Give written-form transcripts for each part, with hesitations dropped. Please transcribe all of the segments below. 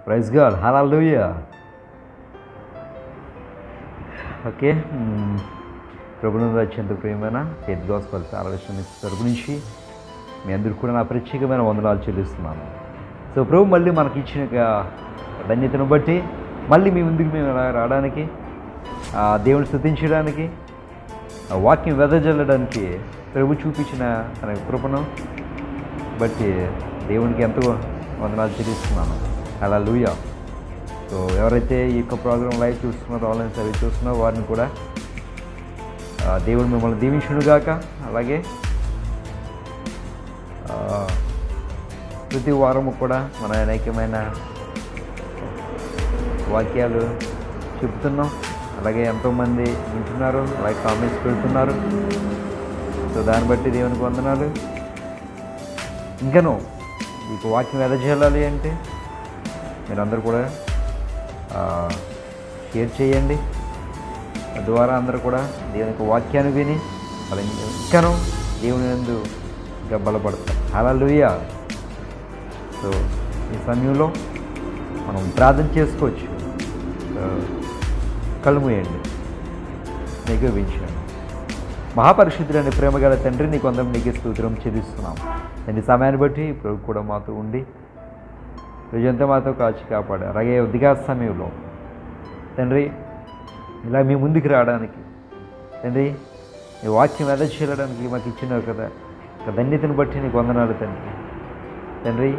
Praise God, హల్లెలూయా. Okay, ప్రభునందు అత్యంత ప్రియమైన ఫెయిత్ గాస్పెల్ సాల్వేషన్ తరపు నుంచి మీ అందరికీ కూడా నా ప్రత్యేకమైన వందనాలు చెల్లిస్తున్నాను. సో ప్రభు మళ్ళీ మనకి ఇచ్చిన ధన్యతను బట్టి మళ్ళీ మీ ముందుకు మేము రావడానికి, దేవుని స్తుతించడానికి, వాక్యం వెదజల్లడానికి ప్రభు చూపించిన తన కృపను బట్టి దేవునికి ఎంతో వందనాలు చెల్లిస్తున్నాను. హల్లెలూయా. సో ఎవరైతే ఈ యొక్క ప్రోగ్రామ్ లైవ్ చూస్తున్నారో, ఆన్లైన్ సర్వీస్ చూస్తున్నారో వారిని కూడా దేవుడు మిమ్మల్ని దీవించునుగాక. అలాగే ప్రతి వారము కూడా మన అనేకమైన వాక్యాలు చెప్తున్నాం. అలాగే ఎంతోమంది వింటున్నారు, అలాగే కామెంట్స్ పెడుతున్నారు. సో దాన్ని బట్టి దేవునికి వందనాలు. ఇంకనూ మీకు వాక్యం ఎదజేయాలి అంటే మీరందరూ కూడా షేర్ చేయండి. తద్వారా అందరూ కూడా దేవుని యొక్క వాక్యాన్ని విని అలాగే ఇంకనూ దేవుని యందు ఇంకా బలపడతారు. హల్లెలూయా. సో ఈ సమయంలో మనం ప్రార్థన చేసుకోవచ్చు. కళ్ళు మూయండి, నీకు వించండి. మహాపరిశుద్ధుడైన ప్రేమగల తండ్రి, నీకు అందరం నీకే స్తోత్రం చెల్లిస్తున్నాం. నేను ఈ సమయాన్ని బట్టి ప్రభు కూడా మాతో ఉండి రోజంతా మాతో కాచి కాపాడారు. అలాగే ఉద్దిగా సమయంలో తండ్రి ఇలా మీ ముందుకు రావడానికి, తండ్రి ఈ వాక్యం ఎదచేయడానికి మాకు ఇచ్చినారు కదా, ధన్యతను బట్టి నీకు వందనాలు తండ్రి. తండ్రి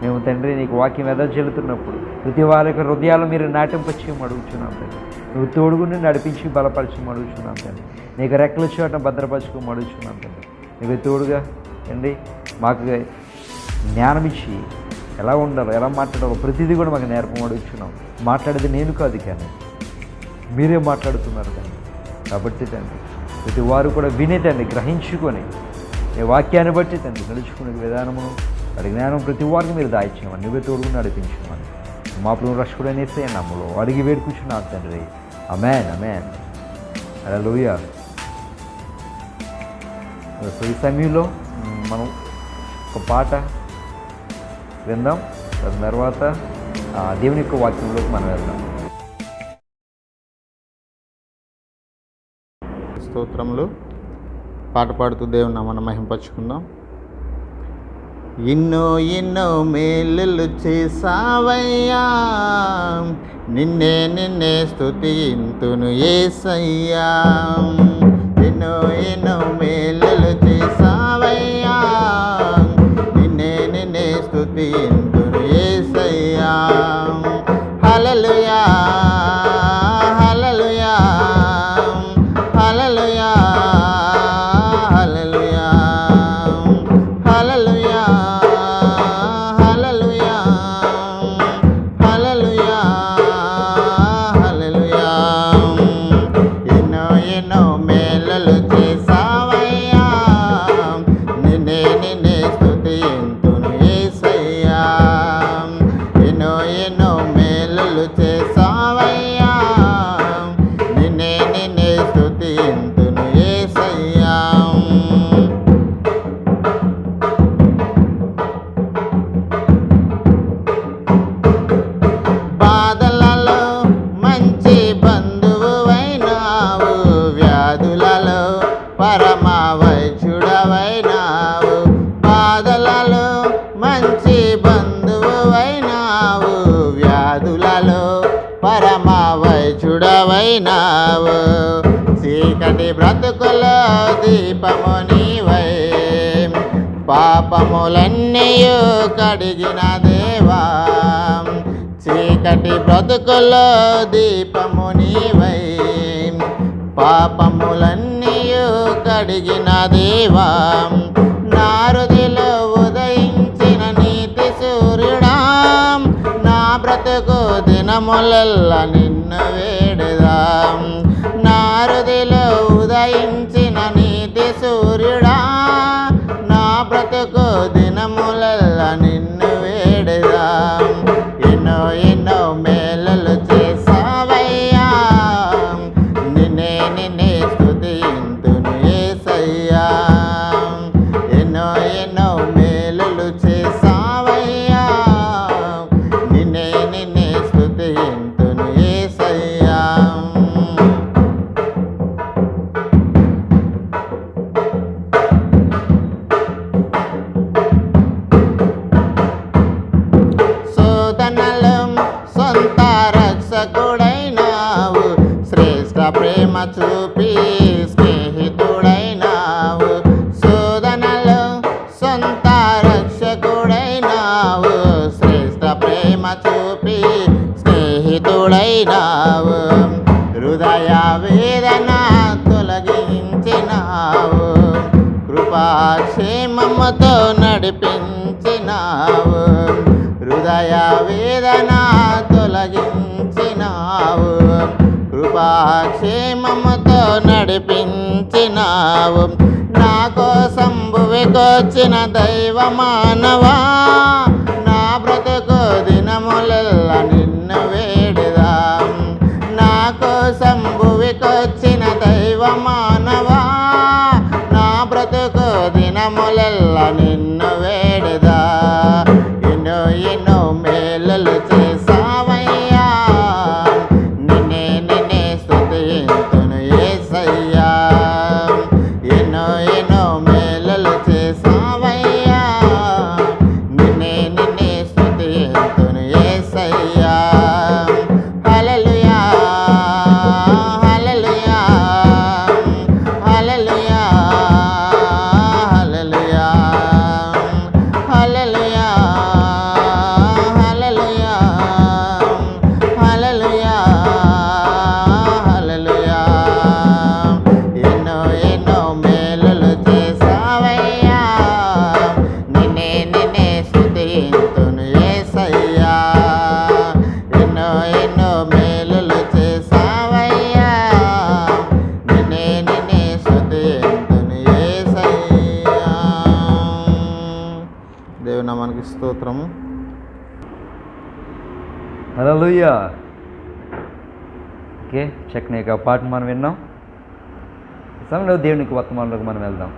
మేము తండ్రి నీకు వాక్యం ఎదజల్లుతున్నప్పుడు ప్రతి వారి యొక్క హృదయాలు మీరు నాటింపచేయమని అడుగుచున్నాం తండ్రి. నువ్వు తోడుగుని నడిపించి బలపరచమని అడుగుచున్నాం తండ్రి. నీకు రెక్కల చోట భద్రపరచుకోమని అడుగుచున్నాం తండ్రి. నీకు తోడుగా తండ్రి మాకు జ్ఞానం ఇచ్చి ఎలా ఉండాలో, ఎలా మాట్లాడాలో ప్రతిదీ కూడా మాకు నేర్పమని అడుగుచున్నాం. మాట్లాడేది నేను కాదు, కానీ మీరే మాట్లాడుతున్నారు తండ్రి. కాబట్టి తండ్రి ప్రతి వారు కూడా వినే తండ్రి, గ్రహించుకొని ఈ వాక్యాన్ని బట్టి తండ్రి నడుచుకునే విధానమును వారి జ్ఞానం ప్రతి వారికి మీరు దాయిచ్చామని, నువ్వే తోడుగా నడిపించమని మా ప్రభు రక్షకుడైన యేసయ్య నామములో అడిగి వేడుకుంటున్నాను తండ్రి. ఆమేన్, ఆమేన్. హల్లెలూయా. సో ఈ సమయంలో మనం ఒక పాట విందాం. దాని తర్వాత దేవుని యొక్క వాక్యంలోకి మనం వెళ్దాం. స్తోత్రములు పాట పాడుతూ దేవుని నామమున మహింపరచుకుందాం. ఎన్నో ఎన్నో మేలులు చేసావయ్యా, నిన్నే నిన్నే స్తుతింతును యేసయ్యా. ఎన్నో ఎన్నో మేలులు చేసావయ్యా, నిన్నే నిన్నే స్తుతింతును యేసయ్యా. హల్లెలూయా, హల్లెలూయా, హల్లెలూయా, హల్లెలూయా, హల్లెలూయా, హల్లెలూయా, హల్లెలూయా, హల్లెలూయా. ఎన్నో ఎన్నో మేలులు చేసావయ్యా, నిన్నే నిన్నే స్తుతింతును యేసయ్యా. ఎన్నో ఎన్నో మేలులు చేసావయ్యా, నిన్నే నిన్నే స్తుతింతును యేసయ్యా. బాధలలో మంచి బంధువువైనావు, వ్యాధులలో పరమ వైద్యుడవైనావు. బాధలలో మంచి బంధువువైనావు, వ్యాధులలో పరమ వైద్యుడవైనావు. చీకటి బ్రతుకులో దీపము నీవై, పాపములన్నీయు కడిగిన దేవా. చీకటి బ్రతుకులో దీపము నీవై, పాపములన్నీయు కడిగిన దేవా. నా హృదయలో ఉదయించిన నీతి సూర్యుడా, నా బ్రతుకు దినములల్లా నిన్ను వేడుదాం. నా హృదయలో ఉదయించిన నీతి సూర్యుడా, నా బ్రతుకు దినములల్లా నిన్ను వేడుదాం. ఎన్నో ఎన్నో మేలులు చేసావయ్యా, నిన్నే నిన్నే స్తుతింతును యేసయ్యా. ఎన్నో ఎన్నో మేలులు చేసావయ్యా, నిన్నే చూపి స్నేహితుడైనావు, శోధనలో సొంత రక్షకుడైనావు, శ్రేష్ఠ ప్రేమ చూపి స్నేహితుడైనావు, హృదయ వేదన తొలగించినావు, కృపాక్షేమముతో నడిపించినావు, హృదయ వేదన తొలగించినావు, కృపాక్షేమముతో నడిపించినావు, నా కోసం భువికొచ్చిన దైవ మానవా, నా బ్రతుకు దినములెల్ల నిన్ను వేడుదా, నా కోసం భువికొచ్చిన దైవ మానవా, నా బ్రతుకు దినములెల్ల నిన్ను వేడుదా, ఎన్నో ఎన్నో మేలులు చేసావయ్యా, నిన్నే స్తుతింతును యేసయ్యా, ఎన్నో ఎన్నో మేలులు చేసావయ్యా, నిన్నే స్తుతింతును యేసయ్యా, హల్లెలూయా హల్లెలూయా హల్లెలూయా హల్లెలూయా హల్లెలూయా హల్లెలూయా హల్లెలూయా హల్లెలూయా, ఎన్నో ఎన్నో మేలులు చేసావయ్యా, నిన్నే స్తుతింతును యేసయ్యా, ఎన్నో ఎన్నో మేలులు చేసావయ్యా, నిన్నే స్తుతింతును యేసయ్యా. దేవుని నామానికి స్తోత్రము. హల్లెలూయా. ఓకే, చక్కని యొక్క పాట మనం విన్నాం. ఈ సమయంలో దేవునికి వర్తమానంలోకి మనం వెళ్దాం.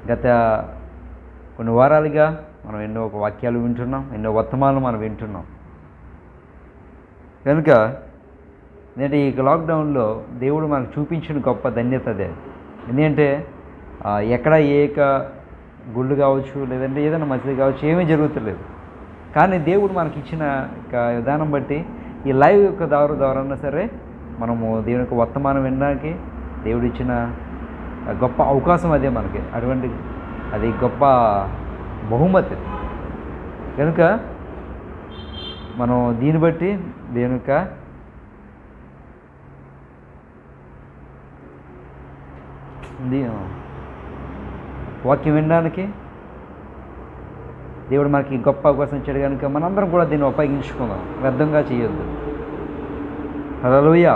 గత కొన్ని వారాలుగా మనం ఎన్నో ఒక వాక్యాలు వింటున్నాం, ఎన్నో వర్తమానాలు మనం వింటున్నాం. కనుక ఎందుకంటే ఈ లాక్డౌన్లో దేవుడు మనకు చూపించిన గొప్ప ధన్యత అదే. ఎందుకంటే ఎక్కడ గుళ్ళు కావచ్చు, లేదంటే ఏదైనా మసీదు కావచ్చు, ఏమీ జరుగుతలేదు. కానీ దేవుడు మనకి ఇచ్చిన విధానం బట్టి ఈ లైవ్ యొక్క ద్వారానా సరే మనము దేవుని యొక్క వర్తమానం వినడానికి దేవుడు ఇచ్చిన గొప్ప అవకాశం అదే మనకి. అది గొప్ప బహుమతి. కనుక మనం దీన్ని బట్టి దేవుని యొక్క వాక్యం వినడానికి దేవుడు మనకి గొప్ప అవకాశం ఇచ్చాడు. కనుక మనందరం కూడా దీన్ని ఉపయోగించుకుందాం, వ్యర్థంగా చేయొద్దు. హల్లెలూయా.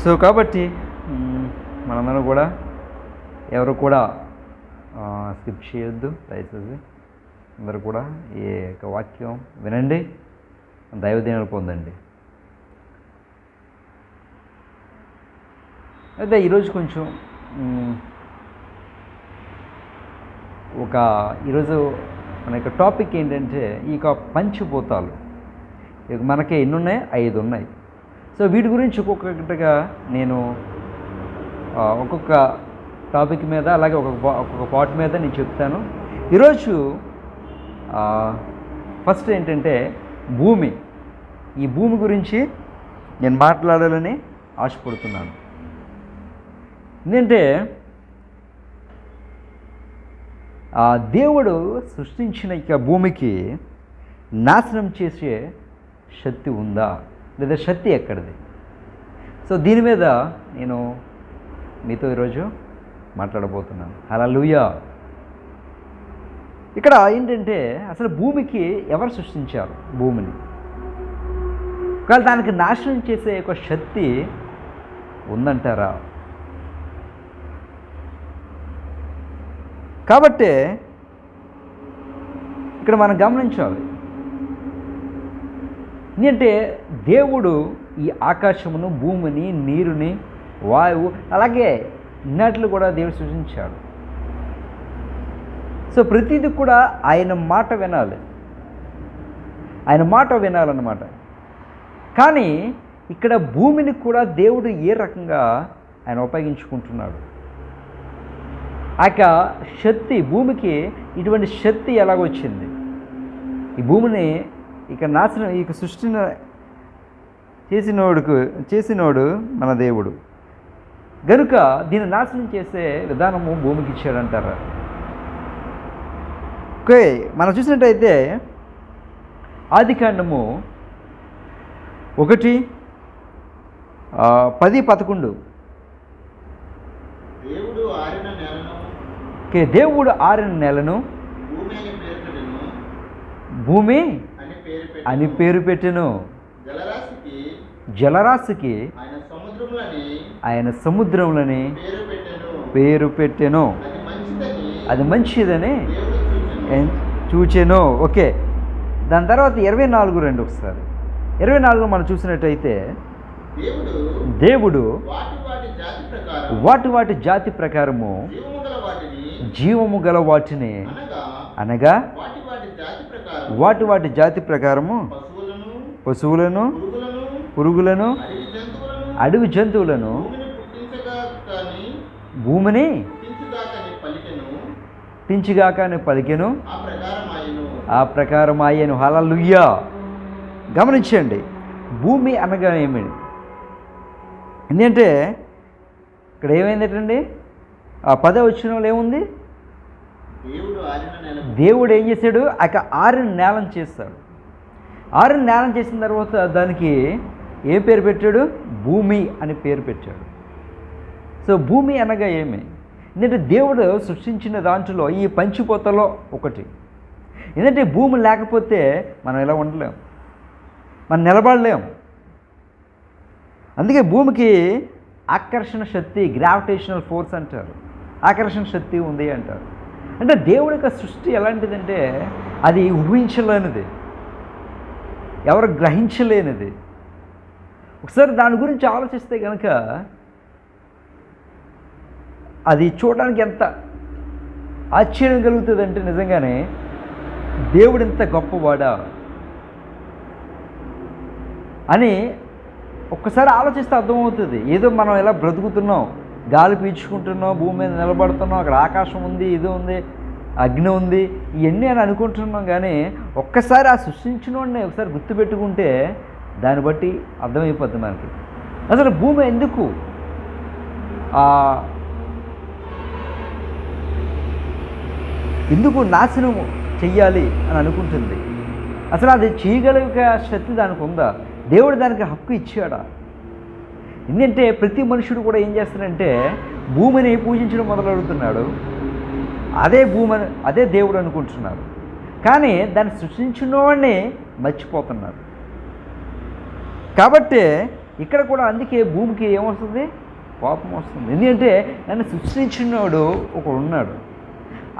సో కాబట్టి మనందరం కూడా ఎవరు కూడా స్కిప్ చేయొద్దు దయచేసి. అందరూ కూడా ఈ యొక్క వాక్యం వినండి, దైవదీవెనలు పొందండి. అయితే ఈరోజు కొంచెం ఈరోజు మన యొక్క టాపిక్ ఏంటంటే ఈ పంచభూతాలు. మనకి ఎన్ని ఉన్నాయి? 5 ఉన్నాయి. సో వీటి గురించి ఒక్కొక్కటిగా నేను ఒక్కొక్క టాపిక్ మీద అలాగే ఒక్కొక్క పార్ట్ మీద నేను చెప్తాను. ఈరోజు ఫస్ట్ ఏంటంటే భూమి. ఈ భూమి గురించి నేను మాట్లాడాలని ఆశపడుతున్నాను. ఎందుకంటే దేవుడు సృష్టించిన ఇక భూమికి నాశనం చేసే శక్తి ఉందా, లేదా శక్తి ఎక్కడిది? సో దీని మీద నేను మీతో ఈరోజు మాట్లాడబోతున్నాను. హల్లెలూయా. ఇక్కడ ఏంటంటే అసలు భూమికి ఎవరు సృష్టించారు? భూమిని. ఒకవేళ దానికి నాశనం చేసే ఒక శక్తి ఉందంటారా? కాబట్టి ఇక్కడ మనం గమనించాలి. ఎందుకంటే దేవుడు ఈ ఆకాశమును, భూమిని, నీరుని, వాయువు అలాగే ఇన్నట్లు కూడా దేవుడు సృష్టించాడు. సో ప్రతిదీ కూడా ఆయన మాట వినాలి, ఆయన మాట వినాలన్నమాట. కానీ ఇక్కడ భూమిని కూడా దేవుడు ఏ రకంగా ఆయన ఉపయోగించుకుంటున్నాడు? ఆ యొక్క శక్తి, భూమికి ఇటువంటి శక్తి ఎలాగొచ్చింది? ఈ భూమిని ఇక నాశనం, ఇక సృష్టిని చేసినోడు మన దేవుడు గనుక దీన్ని నాశనం చేసే విధానము భూమికి ఇచ్చాడంటారు. ఓకే, మనం చూసినట్టయితే ఆదికాండము 1:10-11. దేవుడు ఆరిన నెలను భూమి అని పేరు పెట్టెను. జలరాశికి ఆయన సముద్రములని పేరు పెట్టెను. అది మంచిదని చూచెను. ఓకే, దాని తర్వాత 24:2 ఒకసారి. 24 మనం చూసినట్టయితే దేవుడు వాటి జాతి ప్రకారము జీవము గల వాటిని అనగా వాటి జాతి ప్రకారము పశువులను, పురుగులను, అడవి జంతువులను భూమిని తించిగాకని పలికెను, ఆ ప్రకారం ఆయను. హల్లెలూయా. గమనించండి, భూమి అనగా ఏమి? ఎందుకంటే ఇక్కడ ఏమైందటండి, ఆ 10వ వచనంలో ఏముంది? దేవుడు ఏం చేశాడు? ఆరిన నేలను చేస్తాడు. ఆరిన నేలను చేసిన తర్వాత దానికి ఏ పేరు పెట్టాడు? భూమి అని పేరు పెట్టాడు. సో భూమి అనగా ఏమి? ఎందుకంటే దేవుడు సృష్టించిన దాంట్లో ఈ పంచిపోతలో ఒకటి. ఎందుకంటే భూమి లేకపోతే మనం ఎలా ఉండలేం, మనం నిలబడలేం. అందుకే భూమికి ఆకర్షణ శక్తి, గ్రావిటేషనల్ ఫోర్స్ అంటారు, ఆకర్షణ శక్తి ఉంది అంటారు. అంటే దేవుడి యొక్క సృష్టి ఎలాంటిదంటే అది ఊహించలేనిది, ఎవరు గ్రహించలేనిది. ఒకసారి దాని గురించి ఆలోచిస్తే కనుక అది చూడడానికి ఎంత ఆశ్చర్యం కలుగుతుంది అంటే నిజంగానే దేవుడు ఎంత గొప్పవాడా అని ఒక్కసారి ఆలోచిస్తే అర్థమవుతుంది. ఏదో మనం ఎలా బ్రతుకుతున్నాం, గాలి పీల్చుకుంటున్నాం, భూమి మీద నిలబడుతున్నాం, అక్కడ ఆకాశం ఉంది, ఇది ఉంది, అగ్ని ఉంది, ఇవన్నీ అని అనుకుంటున్నాం. కానీ ఒక్కసారి ఆ సృష్టించినోడిని ఒకసారి గుర్తుపెట్టుకుంటే దాన్ని బట్టి అర్థమైపోతుంది మనకి అసలు భూమి ఎందుకు నాశనం చెయ్యాలి అని అనుకుంటుంది. అసలు అది చేయగలిగే శక్తి దానికి ఉందా? దేవుడు దానికి హక్కు ఇచ్చాడా? ఎందుకంటే ప్రతి మనుషుడు కూడా ఏం చేస్తాడంటే భూమిని పూజించడం మొదలెడుతున్నాడు. అదే దేవుడు అనుకుంటున్నారు, కానీ దాన్ని సృష్టించిన వాడిని మర్చిపోతున్నారు. కాబట్టి ఇక్కడ కూడా అందుకే భూమికి ఏమొస్తుంది? కోపం వస్తుంది. ఎందుకంటే నన్ను సృష్టించినవాడు ఒకడు ఉన్నాడు,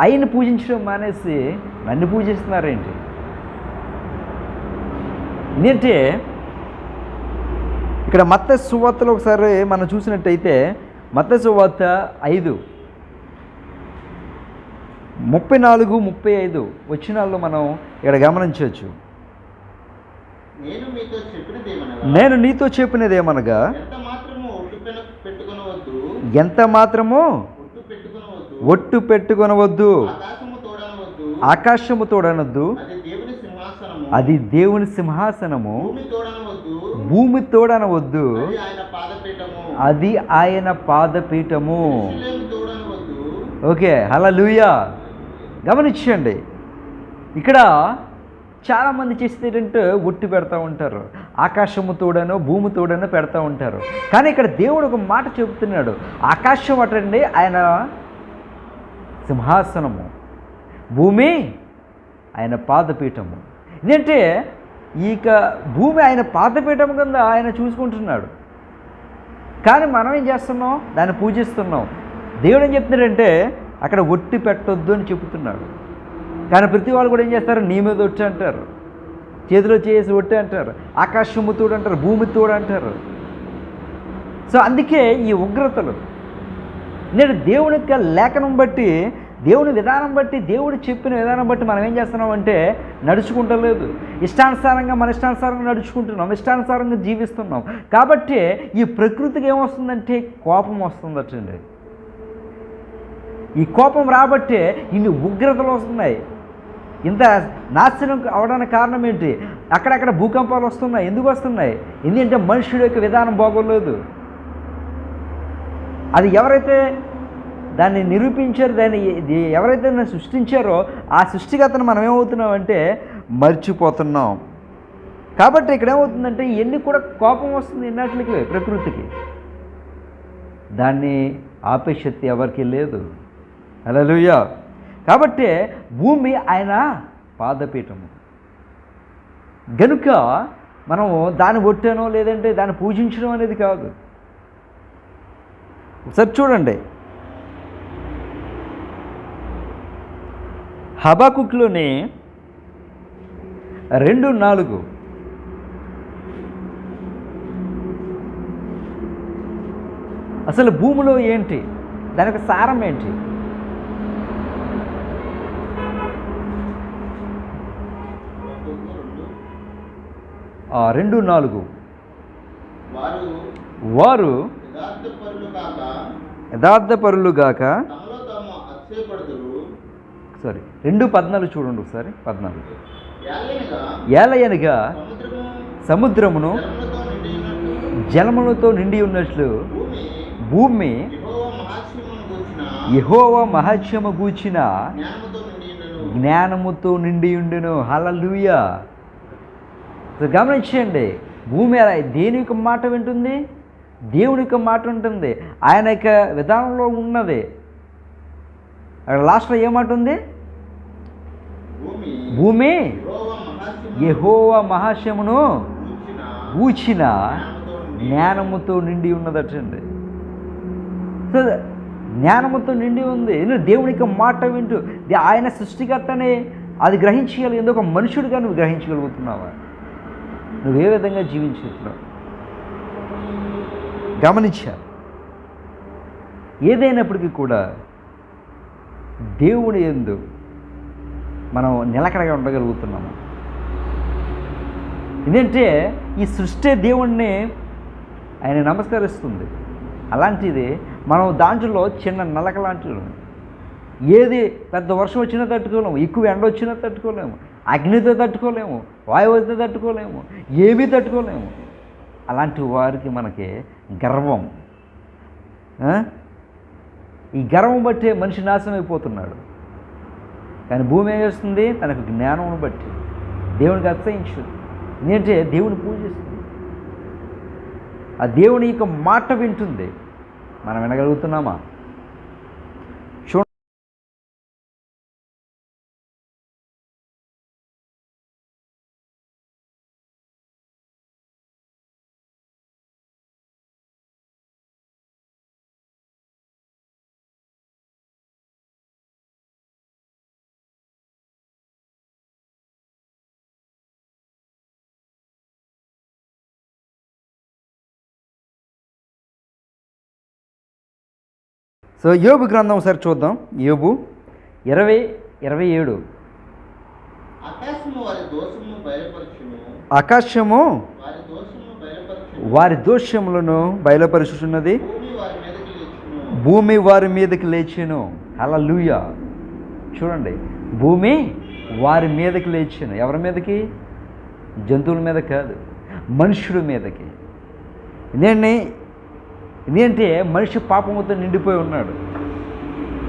ఆయన్ని పూజించడం మానేసి నన్ను పూజిస్తున్నారేంటి? ఎందుకంటే ఇక్కడ మత్తయి సువార్తలో ఒకసారి మనం చూసినట్టయితే మత్తయి సువార్త 5:34-35 వచనాల్లో మనం ఇక్కడ గమనించవచ్చు. నేను నీతో చెప్పినదేమనగా ఎంత మాత్రము ఒట్టు పెట్టుకొనవద్దు, ఆకాశము తోడనొద్దు, అది దేవుని సింహాసనము, భూమి తోడనవద్దు, అది ఆయన పాదపీఠము. ఓకే, హల్లెలూయా. గమనించండి, ఇక్కడ చాలామంది చేసేది ఏంటంటే ఒట్టి పెడతా ఉంటారు, ఆకాశము తోడనో భూమి తోడనో పెడతా ఉంటారు. కానీ ఇక్కడ దేవుడు ఒక మాట చెబుతున్నాడు, ఆకాశం అటండి ఆయన సింహాసనము, భూమి ఆయన పాదపీఠము. ఎందుకంటే ఇక భూమి ఆయన పాదపీఠం కింద ఆయన చూసుకుంటున్నాడు, కానీ మనం ఏం చేస్తున్నాం? దాన్ని పూజిస్తున్నాం. దేవుడు ఏం చెప్తున్నాడంటే అక్కడ ఒట్టి పెట్టొద్దు అని చెబుతున్నాడు. కానీ ప్రతి వాళ్ళు కూడా ఏం చేస్తారు? నీ మీద ఒట్టి అంటారు, చేతిలో చేసి ఒట్టి అంటారు, ఆకాశము తోడు అంటారు, భూమి తోడు అంటారు. సో అందుకే ఈ ఉగ్రతలు. నేను దేవుని యొక్క లేఖనం బట్టి, దేవుని విధానం బట్టి, దేవుడు చెప్పిన విధానం బట్టి మనం ఏం చేస్తున్నామంటే నడుచుకుంటలేదు, ఇష్టానుసారంగా మన ఇష్టానుసారంగా నడుచుకుంటున్నాం, ఇష్టానుసారంగా జీవిస్తున్నాం. కాబట్టి ఈ ప్రకృతికి ఏమొస్తుందంటే కోపం వస్తుందటండి. ఈ కోపం రాబట్టే ఇన్ని ఉగ్రతలు వస్తున్నాయి. ఇంత నాశనం అవడానికి కారణం ఏంటి? అక్కడక్కడ భూకంపాలు వస్తున్నాయి. ఎందుకు వస్తున్నాయి? ఎందుకంటే మనుషుడి యొక్క విధానం బాగోలేదు. అది ఎవరైతే దాన్ని నిరూపించారో, దాన్ని ఎవరైతే సృష్టించారో ఆ సృష్టికర్తను మనం ఏమవుతున్నామంటే మర్చిపోతున్నాం. కాబట్టి ఇక్కడ ఏమవుతుందంటే ఇవన్నీ కూడా కోపం వస్తుంది ఎన్నట్లకి ప్రకృతికి. దాన్ని ఆపే శక్తి ఎవరికి లేదు. హల్లెలూయా. కాబట్టి భూమి ఆయన పాదపీఠము గనుక మనము దాన్ని కొట్టానో లేదంటే దాన్ని పూజించడం అనేది కాదు. ఒకసారి చూడండి, హబకుక్లోని 2:4 అసలు భూమిలో ఏంటి, దానికి సారం ఏంటి? 2:4 వారు యథార్థపరులుగాక 2:14 చూడండి ఒకసారి. 14 ఏలయనగా సముద్రమును జలములతో నిండి ఉన్నట్లు భూమి యెహోవా మహాత్మ్యము గూర్చిన జ్ఞానముతో నిండి ఉండును. హల్లెలూయా. గమనించండి, భూమి దేని యొక్క మాట వింటుంది? దేవుని యొక్క మాట ఉంటుంది. ఆయన యొక్క విధానంలో ఉన్నది. అక్కడ లాస్ట్లో ఏమాట ఉంది? భూమి యెహోవా మహాత్మ్యమును గూర్చిన జ్ఞానముతో నిండి ఉన్నదటండి. సో జ్ఞానముతో నిండి ఉంది. దేవుని యొక్క మాట వింటూ ఆయన సృష్టికర్తనే అది గ్రహించగలిగి ఎందుకు మనుషుడిగా నువ్వు గ్రహించగలుగుతున్నావా? నువ్వే విధంగా జీవించుతున్నావు గమనించా. ఏదైనప్పటికీ కూడా దేవుని యందు మనం నిలకడగా ఉండగలుగుతున్నాము. ఎందుకంటే ఈ సృష్టి దేవుణ్ణి ఆయన నమస్కరిస్తుంది. అలాంటిది మనం దాంట్లో చిన్న నలక లాంటివి. ఏది పెద్ద వర్షం వచ్చినా తట్టుకోలేము, ఎక్కువ ఎండ వచ్చినా తట్టుకోలేము, అగ్నితో తట్టుకోలేము, వాయువుతో తట్టుకోలేము, ఏమీ తట్టుకోలేము. అలాంటి వారికి మనకి గర్వం, ఈ గర్వం బట్టే మనిషి నాశనం అయిపోతున్నాడు. కానీ భూమి ఏం చేస్తుంది? తనకు జ్ఞానం బట్టి దేవునికి అసహించు. ఎందుకంటే దేవుని పూజిస్తుంది, ఆ దేవుని యొక్క మాట వింటుంది. మనం వినగలుగుతున్నామా? సో యోబు గ్రంథం ఒకసారి చూద్దాం. యోబు 20:27 ఆకాశము వారి దోషములను బయలుపరుచుచున్నది, భూమి వారి మీదకి లేచెను. హల్లెలూయా. చూడండి, భూమి వారి మీదకి లేచెను. ఎవరి మీదకి? జంతువుల మీద కాదు, మనుషుల మీదకి. ఎందుకంటే మనిషి పాపముతో నిండిపోయి ఉన్నాడు.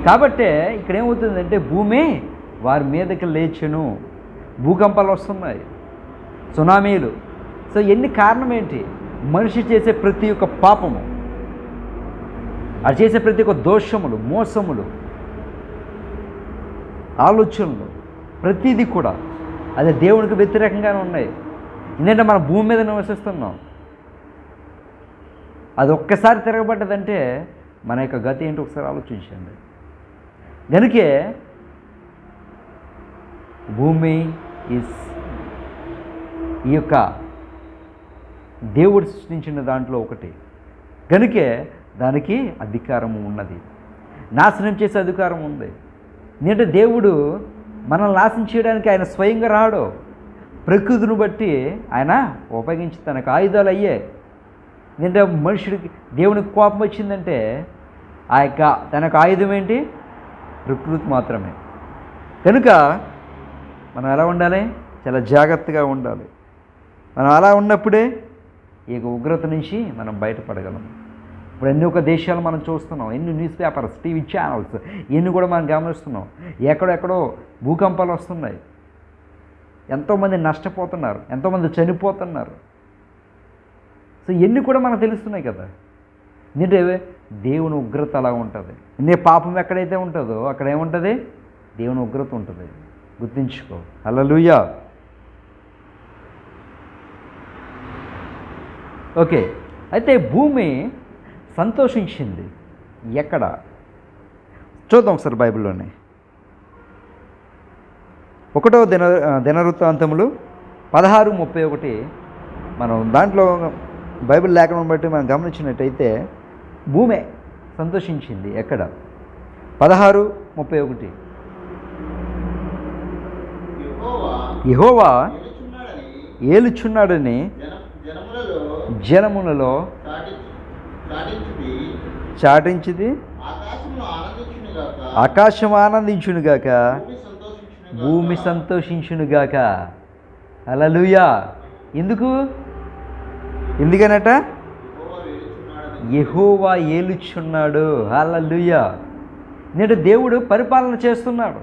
కాబట్టే ఇక్కడ ఏమవుతుందంటే భూమి వారి మీదకి లేచెను. భూకంపాలు వస్తున్నాయి, సునామీలు. సో ఎన్ని కారణం ఏంటి? మనిషి చేసే ప్రతి ఒక్క పాపము, అది చేసే ప్రతి ఒక్క దోషములు, మోసములు, ఆలోచనలు, ప్రతిదీ కూడా అది దేవునికి వ్యతిరేకంగానే ఉన్నాయి. ఎందుకంటే మనం భూమి మీద నివసిస్తున్నాం. అది ఒక్కసారి తిరగబడ్డదంటే మన యొక్క గతి ఏంటి ఒకసారి ఆలోచించండి. కనుకే భూమి ఈ యొక్క దేవుడు సృష్టించిన దాంట్లో ఒకటి. కనుకే దానికి అధికారము ఉన్నది, నాశనం చేసే అధికారం ఉంది. ఎందుకంటే దేవుడు మనల్ని నాశనం చేయడానికి ఆయన స్వయంగా రాడు. ప్రకృతిని బట్టి ఆయన ఉపయోగించి తనకు ఆయుధాలు అయ్యే. ఎందుకంటే మనుషుడికి దేవునికి కోపం వచ్చిందంటే ఆ యొక్క తనకు ఆయుధం ఏంటి? ప్రకృతి మాత్రమే. కనుక మనం ఎలా ఉండాలి? చాలా జాగ్రత్తగా ఉండాలి. మనం అలా ఉన్నప్పుడే ఈ ఉగ్రత నుంచి మనం బయటపడగలం. ఇప్పుడు ఎన్ని ఒక దేశాలు మనం చూస్తున్నాం, ఎన్ని న్యూస్ పేపర్స్, టీవీ ఛానల్స్ ఇవన్నీ కూడా మనం గమనిస్తున్నాం. ఎక్కడెక్కడో భూకంపాలు వస్తున్నాయి, ఎంతోమంది నష్టపోతున్నారు, ఎంతోమంది చనిపోతున్నారు. సో ఇవన్నీ కూడా మనకు తెలుస్తున్నాయి కదా. ఎందుకంటే దేవుని ఉగ్రత అలా ఉంటుంది. నీ పాపం ఎక్కడైతే ఉంటుందో అక్కడ ఏముంటుంది? దేవుని ఉగ్రత ఉంటుంది. గుర్తుంచుకో. హల్లెలూయా. ఓకే, అయితే భూమి సంతోషించింది ఎక్కడ? చూద్దాం ఒకసారి బైబిల్లోనే. 1వ దినవృత్తాంతములు 16:31 మనం దాంట్లో బైబిల్ లేఖనం బట్టి మనం గమనించినట్టయితే భూమి సంతోషించింది ఎక్కడ? 16:31 యెహోవా ఏలుచున్నాడని జనములలో చాటించిది, ఆకాశం ఆనందించునుగాక, భూమి సంతోషించునుగాక. హల్లెలూయా. ఎందుకనట? యెహోవా ఏలుచున్నాడు. హల్లెలూయా. నేడు దేవుడు పరిపాలన చేస్తున్నాడు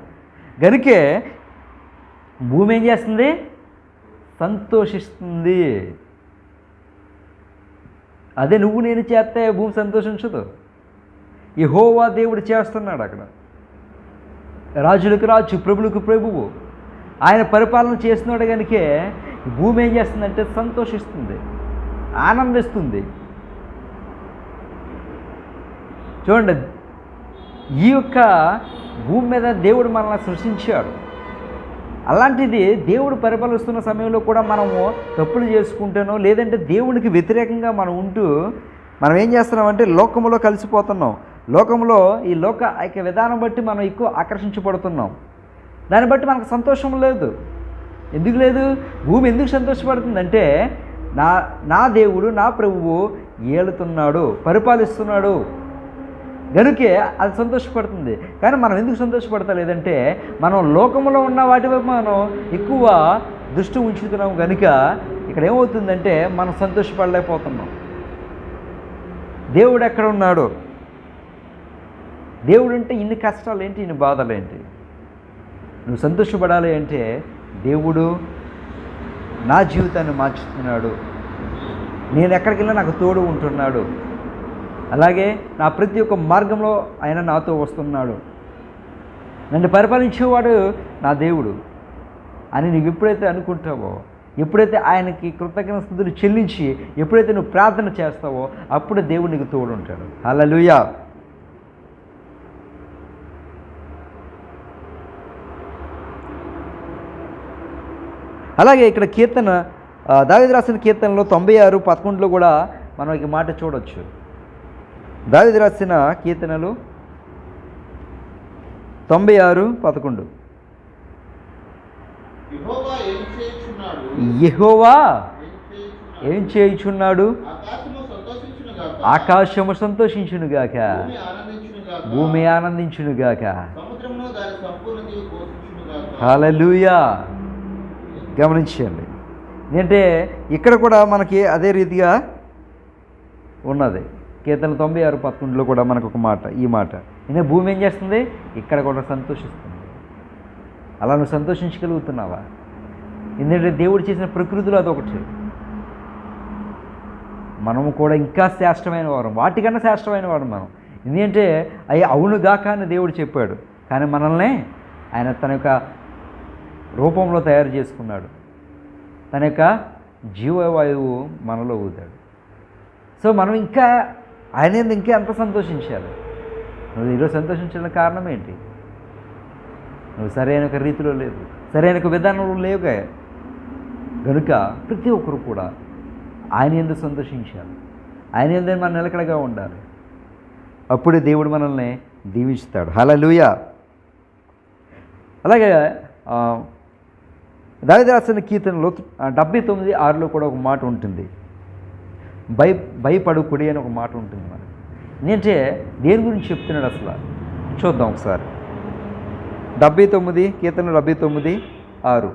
గనుకే భూమి ఏం చేస్తుంది? సంతోషిస్తుంది. అదే నువ్వు నేను చేస్తే భూమి సంతోషించదు. యెహోవా దేవుడు చేస్తున్నాడు అక్కడ. రాజులకు రాజు, ప్రభులకు ప్రభువు ఆయన పరిపాలన చేస్తున్నాడు కనుకే భూమి ఏం చేస్తుందంటే సంతోషిస్తుంది, ఆనందిస్తుంది. చూడండి, ఈ యొక్క భూమి మీద దేవుడు మనల్ని సృష్టించాడు. అలాంటిది దేవుడు పరిపాలిస్తున్న సమయంలో కూడా మనము తప్పులు చేసుకుంటానో లేదంటే దేవునికి వ్యతిరేకంగా మనం ఉంటూ మనం ఏం చేస్తున్నామంటే లోకములో కలిసిపోతున్నాం. లోకంలో ఈ లోక ఐక్య విధానం బట్టి మనం ఎక్కువ ఆకర్షించబడుతున్నాం. దాన్ని బట్టి మనకు సంతోషం లేదు. ఎందుకు లేదు? భూమి ఎందుకు సంతోషపడుతుందంటే నా దేవుడు, నా ప్రభువు ఏలుతున్నాడు, పరిపాలిస్తున్నాడు గనుకే అది సంతోషపడుతుంది. కానీ మనం ఎందుకు సంతోషపడతలేదంటే మనం లోకంలో ఉన్న వాటి వైపు మనం ఎక్కువ దృష్టి ఉంచుతున్నాం కనుక ఇక్కడ ఏమవుతుందంటే మనం సంతోషపడలేకపోతున్నాం. దేవుడు ఎక్కడ ఉన్నాడు? దేవుడు అంటే ఇన్ని కష్టాలు ఏంటి, ఇన్ని బాధలు ఏంటి? నువ్వు సంతోషపడాలి అంటే దేవుడు నా జీవితాన్ని మార్చుతున్నాడు, నేను ఎక్కడికి వెళ్ళినా నాకు తోడు ఉంటున్నాడు, అలాగే నా ప్రతి ఒక్క మార్గంలో ఆయన నాతో వస్తున్నాడు, నన్ను పరిపాలించేవాడు నా దేవుడు అని నువ్వు ఎప్పుడైతే అనుకుంటావో, ఎప్పుడైతే ఆయనకి కృతజ్ఞతలు చెల్లించి ఎప్పుడైతే నువ్వు ప్రార్థన చేస్తావో అప్పుడు దేవుడు నీకు తోడు ఉంటాడు. హల్లెలూయా. అలాగే ఇక్కడ కీర్తన, దావీదు రాసిన కీర్తనలో 96:11 కూడా మనం ఈ మాట చూడవచ్చు. దావీదు రాసిన కీర్తనలు 96:11 యెహోవా ఏం చేయుచున్నాడు? ఆకాశము సంతోషించునుగాక, భూమి ఆనందించునుగాక. హల్లెలూయా. గమనించండి, ఏంటంటే ఇక్కడ కూడా మనకి అదే రీతిగా ఉన్నది. కీర్తన 96:11 కూడా మనకు ఒక మాట, ఈ మాట, నేను భూమి ఏం చేస్తుంది? ఇక్కడ కూడా సంతోషిస్తుంది. అలా నువ్వు సంతోషించగలుగుతున్నావా? ఎందుకంటే దేవుడు చేసిన ప్రకృతిలో అదొకటి. మనము కూడా ఇంకా శ్రేష్టమైన వారు, వాటికన్నా శ్రేష్టమైన వాడు మనం. ఎందుకంటే అవి అవునుగాక అని దేవుడు చెప్పాడు, కానీ మనల్ని ఆయన తన యొక్క రూపంలో తయారు చేసుకున్నాడు, తన యొక్క జీవవాయువు మనలో ఊదాడు. సో మనం ఇంకా ఆయన ఇంకా ఎంత సంతోషించాలి? నువ్వు ఈరోజు సంతోషించిన కారణం ఏంటి? నువ్వు సరైన ఒక రీతిలో లేదు, సరైన ఒక విధానంలో లేవుగా. కనుక ప్రతి ఒక్కరు కూడా ఆయన ఎందుకు సంతోషించాలి, ఆయన ఎందుకు మనం నిలకడగా ఉండాలి. అప్పుడే దేవుడు మనల్ని దీవిస్తాడు. హల్లెలూయా. అలాగే దావీదు రాసిన కీర్తనలో 79:6 కూడా ఒక మాట ఉంటుంది, భయపడుకుడి అని ఒక మాట ఉంటుంది. మరి నేనంటే దేని గురించి చెప్తున్నాడు అసలు చూద్దాం ఒకసారి. 79 కీర్తన 79 6.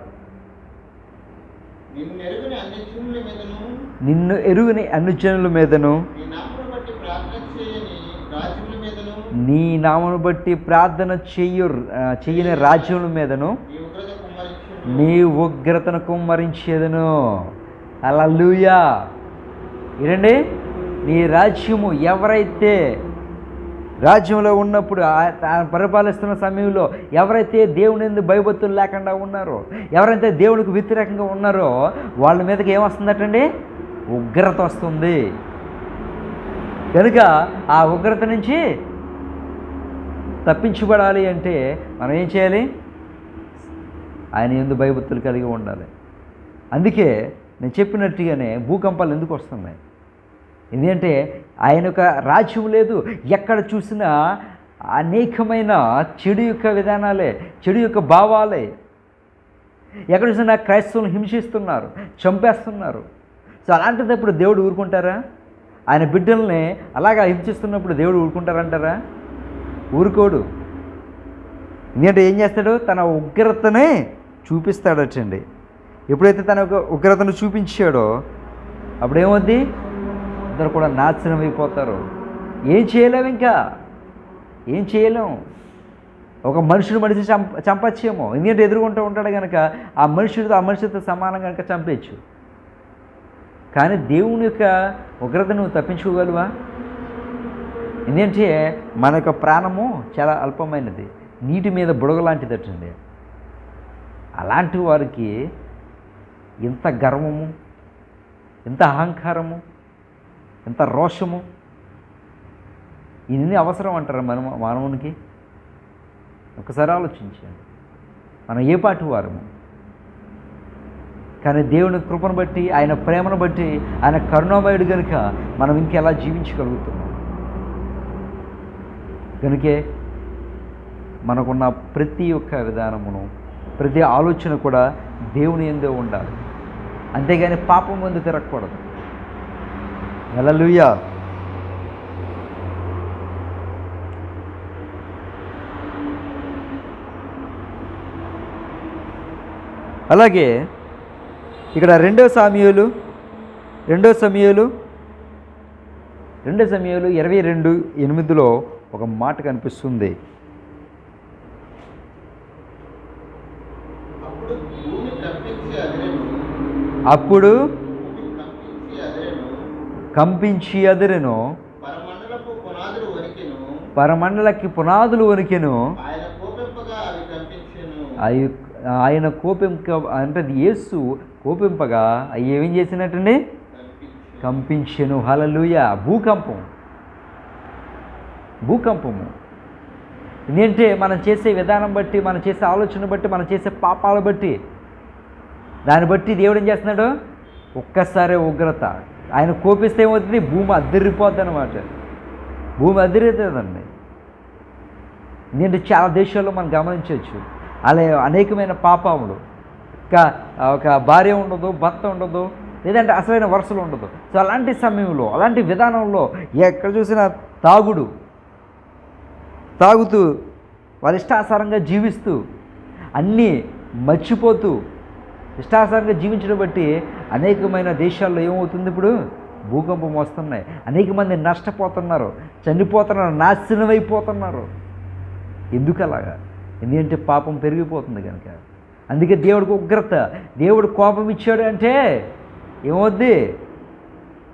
నిన్ను ఎరుగని అన్ని జనుల మీదను నిన్ను ఎరుగని అన్ని జనుల మీదను నీ నామమును బట్టి ప్రార్థన చేయని రాజుల మీదను నీ నామమును బట్టి ప్రార్థన చెయ్యని రాజ్యముల మీదను నీ ఉగ్రత కుమ్మరించును. నీ ఉగ్రతను కుమ్మరించేదను. హల్లెలూయా. ఏంటండి, నీ రాజ్యము ఎవరైతే రాజ్యంలో ఉన్నప్పుడు పరిపాలిస్తున్న సమయంలో ఎవరైతే దేవుని యందు భయభక్తులు లేకుండా ఉన్నారో, ఎవరైతే దేవునికి వ్యతిరేకంగా ఉన్నారో వాళ్ళ మీదకి ఏమొస్తుందటండి? ఉగ్రత వస్తుంది. కనుక ఆ ఉగ్రత నుంచి తప్పించబడాలి అంటే మనం ఏం చేయాలి? ఆయన యందు భయభక్తులు కలిగి ఉండాలి. అందుకే నేను చెప్పినట్టుగానే భూకంపాలు ఎందుకు వస్తున్నాయి? ఎందుకంటే ఆయన యొక్క రాజ్యం లేదు. ఎక్కడ చూసినా అనేకమైన చెడు యొక్క విధానాలే, చెడు యొక్క భావాలే. ఎక్కడ చూసినా క్రైస్తవులను హింసిస్తున్నారు, చంపేస్తున్నారు. సో అలాంటిదప్పుడు దేవుడు ఊరుకుంటారా? ఆయన బిడ్డల్ని అలాగా హింసిస్తున్నప్పుడు దేవుడు ఊరుకుంటారంటారా? ఊరుకోడు. ఎందుకంటే ఏం చేస్తాడు? తన ఉగ్రతనే చూపిస్తాడటండి. ఎప్పుడైతే తన ఉగ్రతను చూపించాడో అప్పుడేమవుద్ది? అందరూ కూడా నాశనం అయిపోతారు. ఏం చేయలేము, ఇంకా ఏం చేయలేము. ఒక మనిషి చంపచ్చేమో, ఎందుకంటే ఎదుర్కొంటూ ఉంటాడు కనుక ఆ మనిషితో సమానం కనుక చంపేయచ్చు. కానీ దేవుని యొక్క ఉగ్రత నువ్వు తప్పించుకోగలవా? ఎందుకంటే మన యొక్క ప్రాణము చాలా అల్పమైనది, నీటి మీద బుడగ లాంటిదటండి. అలాంటి వారికి ఇంత గర్వము, ఇంత అహంకారము, ఎంత రోషము, ఇన్ని అవసరం అంటారా మానవునికి? ఒకసారి ఆలోచించండి. మనం ఏ పాటి వారము? కానీ దేవుని కృపను బట్టి, ఆయన ప్రేమను బట్టి, ఆయన కరుణామయుడు కనుక మనం ఇంకెలా జీవించగలుగుతున్నాం. కనుకే మనకున్న ప్రతి ఒక్క విధానమును, ప్రతి ఆలోచన కూడా దేవుని యందే ఉండాలి. అంతేగాని పాపం ముందు తిరగకూడదు. హల్లెలూయా. అలాగే ఇక్కడ 2 సమూయేలు 22:8 ఒక మాట కనిపిస్తుంది. అప్పుడు కంపించి అదిరెను, పరమండలకి పునాదులు వణికెను. ఆయన కోపింప అంటే యేసు కోపింపగా అవి ఏమేం చేసినట్టండి? కంపించెను. హల్లెలూయా. భూకంపము ఎందుకంటే మనం చేసే విధానం బట్టి, మనం చేసే ఆలోచన బట్టి, మనం చేసే పాపాలు బట్టి, దాన్ని బట్టి దేవుడు ఏం చేస్తున్నాడు? ఒక్కసారి ఉగ్రత. ఆయన కోపిస్తే ఏమవుతుంది? భూమి అదిరిపోద్ది అన్నమాట. భూమి అదిరిపోతుందండి. ఎందుకంటే చాలా దేశాల్లో మనం గమనించవచ్చు అలా అనేకమైన పాపములు. ఒక భార్య ఉండదు, భర్త ఉండదు, లేదంటే అసలైన వరుసలు ఉండదు. సో అలాంటి సమయంలో, అలాంటి విధానంలో ఎక్కడ చూసినా తాగుతూ వాళ్ళ ఇష్టానుసారంగా జీవిస్తూ అన్నీ మర్చిపోతూ ఇష్టానుసారంగా జీవించడం బట్టి అనేకమైన దేశాల్లో ఏమవుతుంది? ఇప్పుడు భూకంపం వస్తున్నాయి. అనేక మంది నష్టపోతున్నారు, చనిపోతున్నారు, నాశనం అయిపోతున్నారు. ఎందుకు అలాగా? ఎందుకంటే పాపం పెరిగిపోతుంది కనుక. అందుకే దేవుడికి ఉగ్రత, దేవుడు కోపం ఇచ్చాడు అంటే ఏమవుద్ది?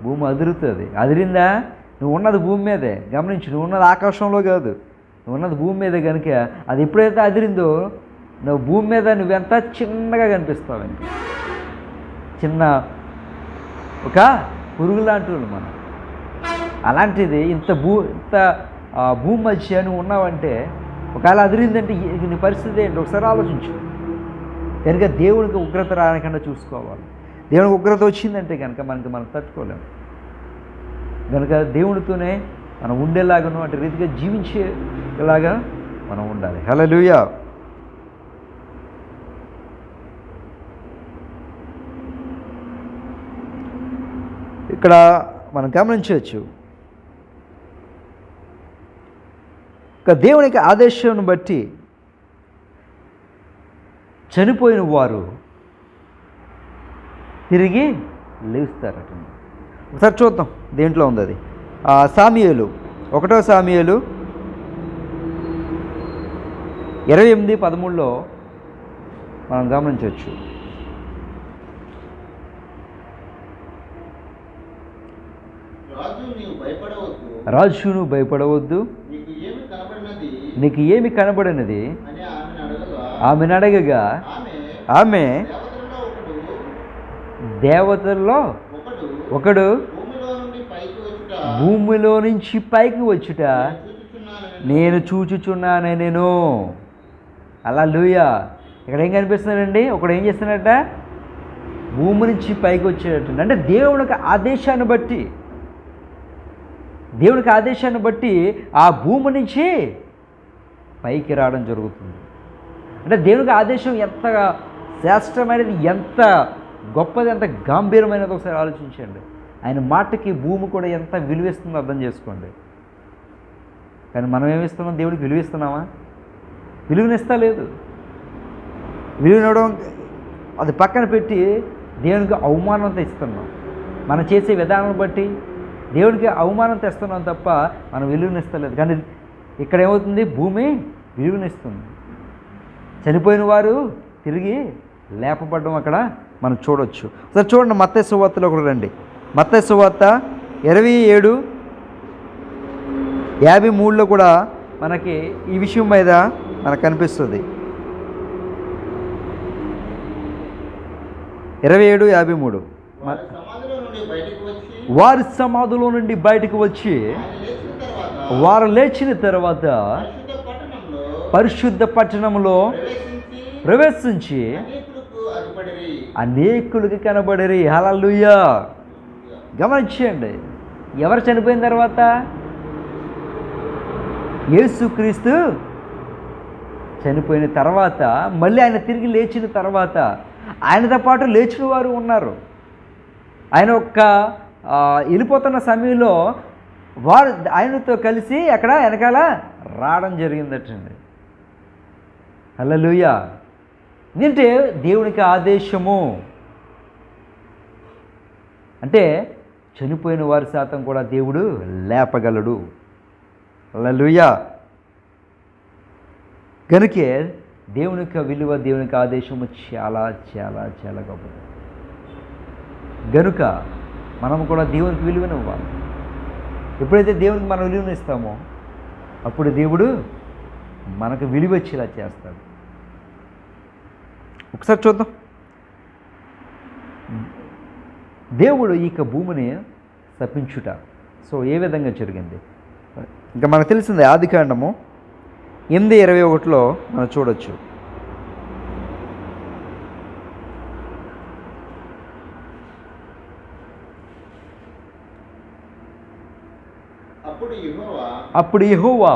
భూమి అదురుతుంది. అదిరిందా? నువ్వు ఉన్నది భూమి మీదే. గమనించు, నువ్వు ఉన్నది ఆకాశంలో కాదు, నువ్వు ఉన్నది భూమి మీదే. కనుక అది ఎప్పుడైతే అదిరిందో నువ్వు భూమి మీద నువ్వెంత చిన్నగా కనిపిస్తావండి. చిన్న ఒక పురుగు లాంటి వాళ్ళు మనం. అలాంటిది ఇంత భూమి మధ్య నువ్వు ఉన్నావంటే ఒకవేళ అదిరిందంటే నీ పరిస్థితి ఏంటి? ఒకసారి ఆలోచించు. కనుక దేవునికి ఉగ్రత రానికుండా చూసుకోవాలి. దేవునికి ఉగ్రత వచ్చిందంటే కనుక మనం తట్టుకోలేము. కనుక దేవునితోనే మనం ఉండేలాగాను, అటు రీతిగా జీవించేలాగా మనం ఉండాలి. హల్లెలూయా. ఇక్కడ మనం గమనించవచ్చు, ఇక దేవునికి ఆదేశాన్ని బట్టి చనిపోయిన వారు తిరిగి లేస్తారట. ఒకసారి చూద్దాం దేంట్లో ఉంది అది. సామ్యూయేలు 1వ సామ్యూయేలు 28:13 మనం గమనించవచ్చు. రాజు నువ్వు భయపడవద్దు, నీకు ఏమి కనబడినది ఆమెను అడగగా ఆమె దేవతల్లో ఒకడు భూమిలో నుంచి పైకి వచ్చుట నేను చూచుచున్నానే నేను. హల్లెలూయా. ఇక్కడ ఏం కనిపిస్తున్నాడండి? ఒకడు ఏం చేస్తున్నాడట? భూమి నుంచి పైకి వచ్చేటట్టు. అంటే దేవునికి ఆదేశాన్ని బట్టి ఆ భూమి నుంచి పైకి రావడం జరుగుతుంది. అంటే దేవునికి ఆదేశం ఎంత శ్రేష్టమైనది, ఎంత గొప్పది, ఎంత గాంభీర్యమైనది ఒకసారి ఆలోచించండి. ఆయన మాటకి భూమి కూడా ఎంత విలువిస్తుందో అర్థం చేసుకోండి. కానీ మనం ఏమిస్తున్నాం? దేవుడికి విలువిస్తున్నామా? విలువనిస్తా లేదు. విలువనివ్వడం అది పక్కన పెట్టి దేవునికి అవమానం తెస్తున్నాం. మనం చేసే విధానం బట్టి దేవునికి అవమానం తెస్తున్నాం తప్ప మనం విలువనిస్తలేదు. కానీ ఇక్కడ ఏమవుతుంది? భూమి విలువనిస్తుంది. చనిపోయిన వారు తిరిగి లేపబడడం అక్కడ మనం చూడవచ్చు. సరే చూడండి, మత్తయి సువార్తలో కూడా రండి. మత్తయి సువార్త 27:53 కూడా మనకి ఈ విషయం మీద మనకు కనిపిస్తుంది. 27:53 వారి సమాధిలో నుండి బయటకు వచ్చి వారు లేచిన తర్వాత పరిశుద్ధ పట్టణంలో ప్రవేశించి అనేకులకు కనబడిరి. హల్లెలూయా. గమనించండి, ఎవరు చనిపోయిన తర్వాత? యేసుక్రీస్తు చనిపోయిన తర్వాత మళ్ళీ ఆయన తిరిగి లేచిన తర్వాత ఆయనతో పాటు లేచిన వారు ఉన్నారు. ఆయన వెళ్ళిపోతున్న సమయంలో వారు ఆయనతో కలిసి అక్కడ వెనకాల రావడం జరిగిందటండి. హల్లెలూయా. ఏంటంటే దేవునికి ఆదేశము. అంటే చనిపోయిన వారి శాతం కూడా దేవుడు లేపగలడు. హల్లెలూయా. కనుకే దేవునికి విలువ, దేవునికి ఆదేశము చాలా చాలా చాలా గొప్పది. గనుక మనం కూడా దేవునికి విలువనివ్వాలి. ఎప్పుడైతే దేవునికి మనం విలువనిస్తామో అప్పుడు దేవుడు మనకు విలువ వచ్చేలా చేస్తాడు. ఒకసారి చూద్దాం. దేవుడు ఈ భూమిని శపించుట ఏ విధంగా జరిగింది? ఇంకా మనకు తెలిసింది ఆదికాండము 8:21 మనం చూడొచ్చు. అప్పుడు యెహోవా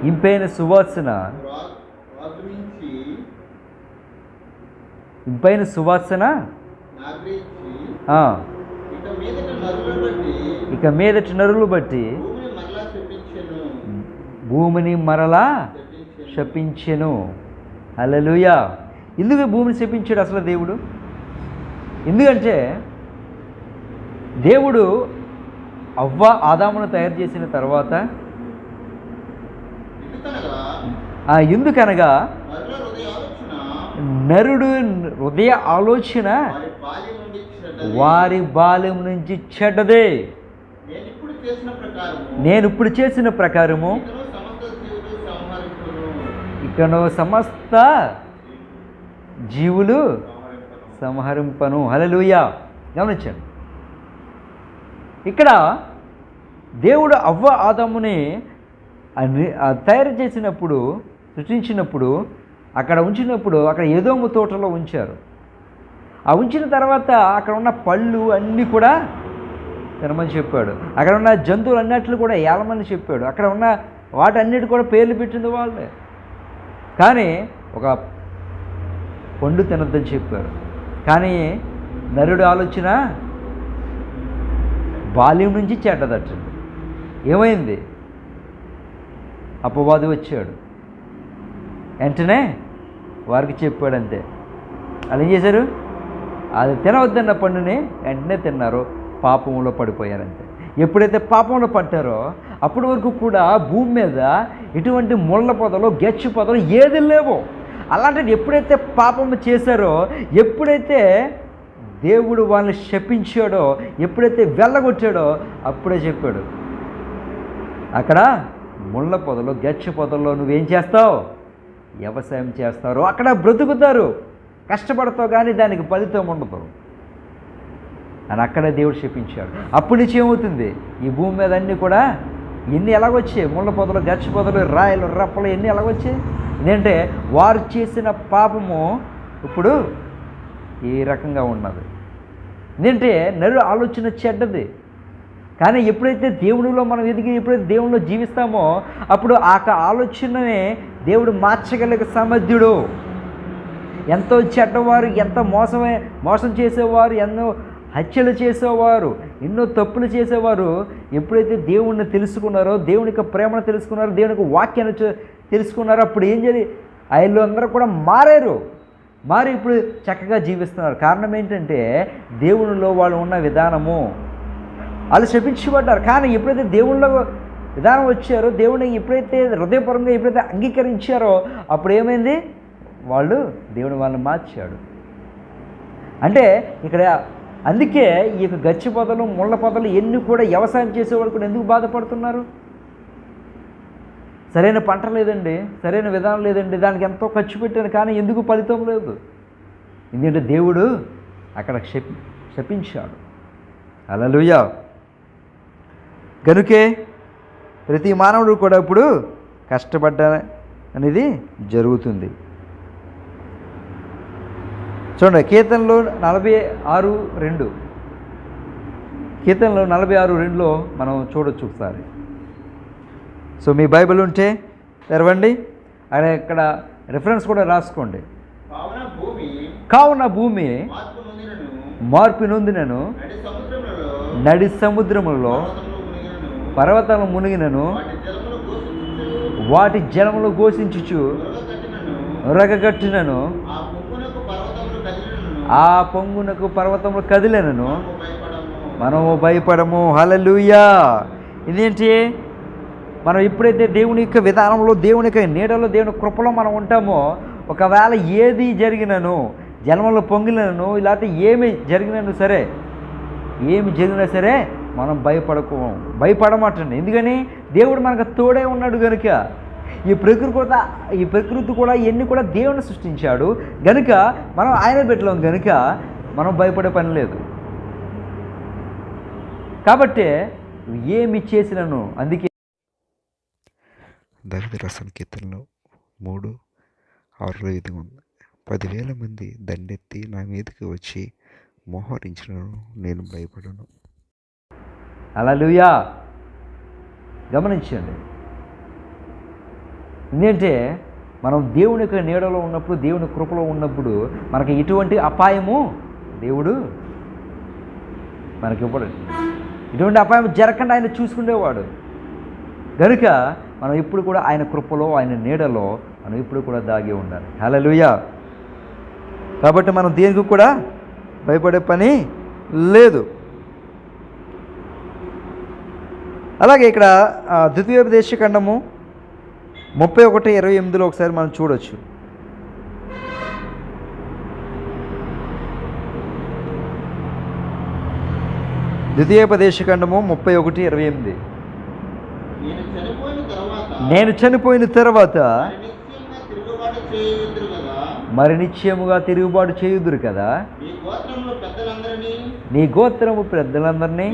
ఇంపైన సువాసన ఇక మీదటి నరులు బట్టి భూమిని మరలా శపించెను. హల్లెలూయా. ఎందుకు భూమిని శపించాడు అసలు దేవుడు? ఎందుకంటే దేవుడు అవ్వ ఆదామును తయారు చేసిన తర్వాత ఎందుకనగా నరుడు హృదయ ఆలోచన వారి బాల్యం నుంచి చెడ్డదే. నేను ఇప్పుడు చేసిన ప్రకారము ఇకను సమస్త జీవులు సంహరింపను. హల్లెలూయా. గమనించండి, ఇక్కడ దేవుడు అవ్వ ఆదాముని తయారు చేసినప్పుడు, సృష్టించినప్పుడు, అక్కడ ఉంచినప్పుడు అక్కడ ఏదోము తోటలో ఉంచారు. ఆ ఉంచిన తర్వాత అక్కడ ఉన్న పళ్ళు అన్నీ కూడా తినమని చెప్పాడు. అక్కడ ఉన్న జంతువులు అన్నిట్లు కూడా ఏలమని చెప్పాడు. అక్కడ ఉన్న వాటన్నిటి కూడా పేర్లు పెట్టింది వాళ్ళే. కానీ ఒక పండు తినొద్దని చెప్పారు. కానీ నరుడు ఆలోచన బాల్యం నుంచి చెడ్డదట్టండి. ఏమైంది? అపవాది వచ్చాడు. వెంటనే వారికి చెప్పాడంతే. వాళ్ళు ఏం చేశారు? అది తినవద్దన్న పండుని వెంటనే తిన్నారు, పాపంలో పడిపోయారంతే. ఎప్పుడైతే పాపంలో పట్టారో అప్పటి వరకు కూడా భూమి మీద ఎటువంటి ముళ్ళ పొదలు, గెచ్చు పొదలు ఏది లేవు. అలాంటిది ఎప్పుడైతే పాపం చేశారో, ఎప్పుడైతే దేవుడు వాళ్ళని శపించాడో, ఎప్పుడైతే వెళ్ళగొట్టాడో అప్పుడే చెప్పాడు, అక్కడ ముళ్ళ పొదలు, గెచ్చు పొదల్లో నువ్వేం చేస్తావు? వ్యవసాయం చేస్తారు, అక్కడ బ్రతుకుతారు, కష్టపడతావు, కానీ దానికి ఫలితం ఉండదు అని అక్కడే దేవుడు శపించాడు. అప్పటి నుంచి ఏమవుతుంది? ఈ భూమి మీద అన్నీ కూడా ఎన్ని ఎలాగొచ్చాయి? ముళ్ళ పొదలు, గచ్చు పొదలు, రాయలు, రప్పలు ఎన్ని ఎలాగొచ్చాయి? ఏంటంటే వారు చేసిన పాపము ఇప్పుడు ఈ రకంగా ఉన్నది. ఏంటంటే నరు ఆలోచన చెడ్డది. కానీ ఎప్పుడైతే దేవుడిలో మనం ఎదిగి, ఎప్పుడైతే దేవుడిలో జీవిస్తామో అప్పుడు ఆ ఆలోచననే దేవుడు మార్చగలిగే సమర్థుడు. ఎంతో చెడ్డవారు, ఎంత మోసం చేసేవారు, ఎన్నో హత్యలు చేసేవారు, ఎన్నో తప్పులు చేసేవారు ఎప్పుడైతే దేవుణ్ణి తెలుసుకున్నారో, దేవుని యొక్క ప్రేమను తెలుసుకున్నారో, దేవుని యొక్క వాక్యాన్ని తెలుసుకున్నారో అప్పుడు ఏం జరిగి వీళ్ళు అందరూ కూడా మారి ఇప్పుడు చక్కగా జీవిస్తున్నారు. కారణం ఏంటంటే దేవునిలో వాళ్ళు ఉన్న విధానము. వాళ్ళు శపించబడ్డారు. కానీ ఎప్పుడైతే దేవుళ్ళ విధానం వచ్చారో, దేవుని ఎప్పుడైతే హృదయపరంగా ఎప్పుడైతే అంగీకరించారో అప్పుడు ఏమైంది? దేవుడు వాళ్ళని మార్చాడు. అంటే ఇక్కడ అందుకే ఈ యొక్క గచ్చి పొదలు, ముళ్ళ పొదలు ఎన్ని కూడా వ్యవసాయం చేసేవాళ్ళు కూడా ఎందుకు బాధపడుతున్నారు? సరైన పంట లేదండి, సరైన విధానం లేదండి, దానికి ఎంతో ఖర్చు పెట్టాను కానీ ఎందుకు ఫలితం లేదు? ఎందుకంటే దేవుడు అక్కడ శపించాడు. హల్లెలూయా. గనుకే ప్రతి మానవుడు కూడా ఇప్పుడు కష్టపడ్డ అనేది జరుగుతుంది. చూడండి, కీర్తనలో 46:2 కీర్తనలో 46:2 మనం చూడొచ్చు ఒకసారి. సో మీ బైబిల్ ఉంటే తెరవండి, అక్కడ ఇక్కడ రిఫరెన్స్ కూడా రాసుకోండి. కావున భూమి మార్పు నొందినను, నడి సముద్రములలో పర్వతాలను మునిగినను, వాటి జలములు ఘోషించుచు ఉరగగట్టినను, ఆ పొంగునకు పర్వతములు కదిలినను, మనము భయపడము. హల్లెలూయా. ఇదేంటి? మనం ఎప్పుడైతే దేవుని యొక్క విధానంలో, దేవుని యొక్క నీడలో, దేవుని కృపలో మనం ఉంటామో ఒకవేళ ఏది జరిగినను, జన్మలో పొంగినను, లేకపోతే ఏమి జరిగినను సరే మనం భయపడమాటండి. ఎందుకని? దేవుడు మనకు తోడే ఉన్నాడు కనుక. ఈ ప్రకృతి కూడా ఇవన్నీ కూడా దేవుని సృష్టించాడు గనుక మనం ఆయన బిడ్డలం గనుక మనం భయపడే పని లేదు. కాబట్టి ఏమి చేసినను, అందుకే దావీదు సంకీర్తనలో 3:6 ఉంది. 10,000 మంది దండెత్తి నా మీదకి వచ్చి మోహరించినను నేను భయపడను. హల్లెలూయా. గమనించండి, ఎందుకంటే మనం దేవుని యొక్క నీడలో ఉన్నప్పుడు, దేవుని కృపలో ఉన్నప్పుడు మనకి ఎటువంటి అపాయము దేవుడు మనకి ఇవ్వడు. ఇటువంటి అపాయం జరగకుండా ఆయన చూసుకునేవాడు కనుక మనం ఇప్పుడు కూడా ఆయన కృపలో, ఆయన నీడలో మనం ఇప్పుడు కూడా దాగి ఉండాలి. హల్లెలూయా. కాబట్టి మనం దేనికి కూడా భయపడే పని లేదు. అలాగే ఇక్కడ ద్వితీయోపదేశకాండము 31:28 ఒకసారి మనం చూడొచ్చు. ద్వితీయోపదేశకాండము 31:28. నేను చనిపోయిన తర్వాత మరి నిశ్చయముగా తిరుగుబాటు చేయుదురు కదా, నీ గోత్రము పెద్దలందరినీ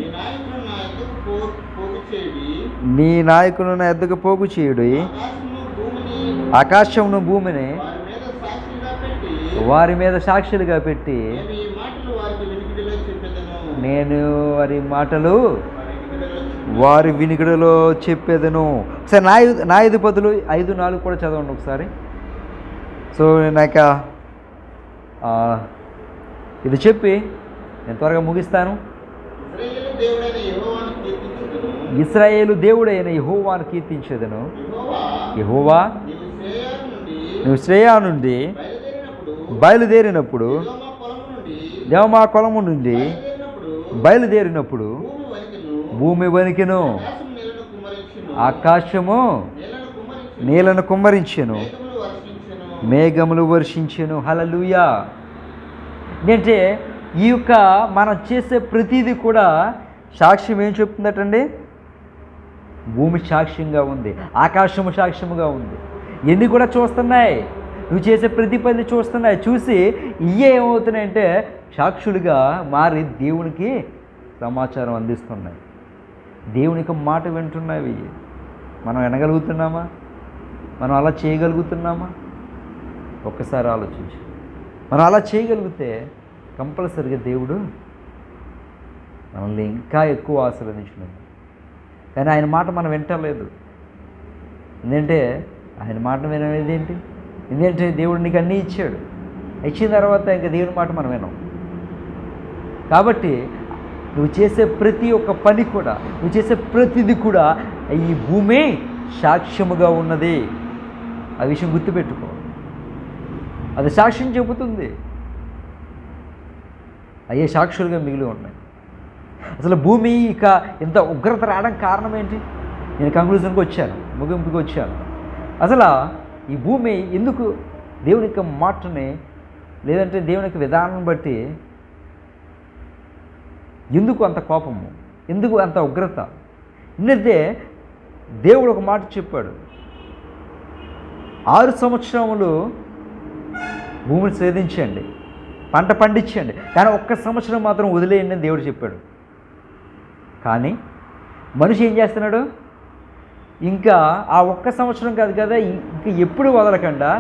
నీ నాయకులను నా ఎద్దకు పోగు చేయుడు, ఆకాశమును భూమిని వారి మీద సాక్షులుగా పెట్టి నేను వారి మాటలు వారి వినికిడిలో చెప్పేదను. ఒకసారి న్యాయాధిపతులు 5:4 కూడా చదవండి ఒకసారి. సో నాక ఇది చెప్పి నేను త్వరగా ముగిస్తాను. ఇశ్రాయేలు దేవుడైన యెహోవాను కీర్తించేదను. యెహోవా, నువ్వు శ్రేయా నుండి బయలుదేరినప్పుడు దేవమా కొలము నుండి బయలుదేరినప్పుడు భూమి వణికెను, ఆకాశము నీళ్లను కుమ్మరించెను, మేఘములు వర్షించెను. హల్లెలూయా. అంటే ఈ యొక్క మనం చేసే ప్రతిదీ కూడా సాక్ష్యం ఏం చెప్తుందటండి? భూమి సాక్ష్యంగా ఉంది, ఆకాశము సాక్ష్యముగా ఉంది, ఎన్ని కూడా చూస్తున్నాయి, నువ్వు చేసే ప్రతి పని చూస్తున్నాయి. చూసి ఇవే ఏమవుతున్నాయంటే సాక్షులుగా మారి దేవునికి సమాచారం అందిస్తున్నాయి, దేవునికి మాట వింటున్నాయి. మనం వినగలుగుతున్నామా? మనం అలా చేయగలుగుతున్నామా? ఒక్కసారి ఆలోచించు. మనం అలా చేయగలిగితే కంపల్సరిగా దేవుడు మనల్ని ఇంకా ఎక్కువ ఆశీర్వదించున్నాడు. కానీ ఆయన మాట మనం వింటలేదు. ఎందుకంటే ఆయన మాట వినలేదు ఏంటి? ఎందుకంటే దేవుడు నీకు అన్నీ ఇచ్చాడు, ఇచ్చిన తర్వాత ఇంకా దేవుని మాట మనం వినం. కాబట్టి నువ్వు చేసే ప్రతి ఒక్క పని కూడా, నువ్వు చేసే ప్రతిది కూడా ఈ భూమి సాక్ష్యముగా ఉన్నది. ఆ విషయం గుర్తుపెట్టుకో, అది సాక్ష్యం చెబుతుంది. అయ్యే సాక్షులుగా మిగిలి ఉన్నాయి. అసలు భూమి ఇక ఇంత ఉగ్రత రావడం కారణం ఏంటి? నేను కంక్లూజన్కి వచ్చాను, ముగింపుకి వచ్చాను. అసలు ఈ భూమి ఎందుకు దేవుని యొక్క మాటని, లేదంటే దేవుని యొక్క విధానం బట్టి ఎందుకు అంత కోపము, ఎందుకు అంత ఉగ్రత? ఎందుకంటే దేవుడు ఒక మాట చెప్పాడు, 6 సంవత్సరములు భూమిని సేధించండి, పంట పండించండి, కానీ 1 సంవత్సరం మాత్రం వదిలేయండి అని దేవుడు చెప్పాడు. కానీ మనిషి ఏం చేస్తున్నాడు? ఇంకా ఆ 1 సంవత్సరం కాదు కదా, ఇంకా ఎప్పుడు వదలకుండా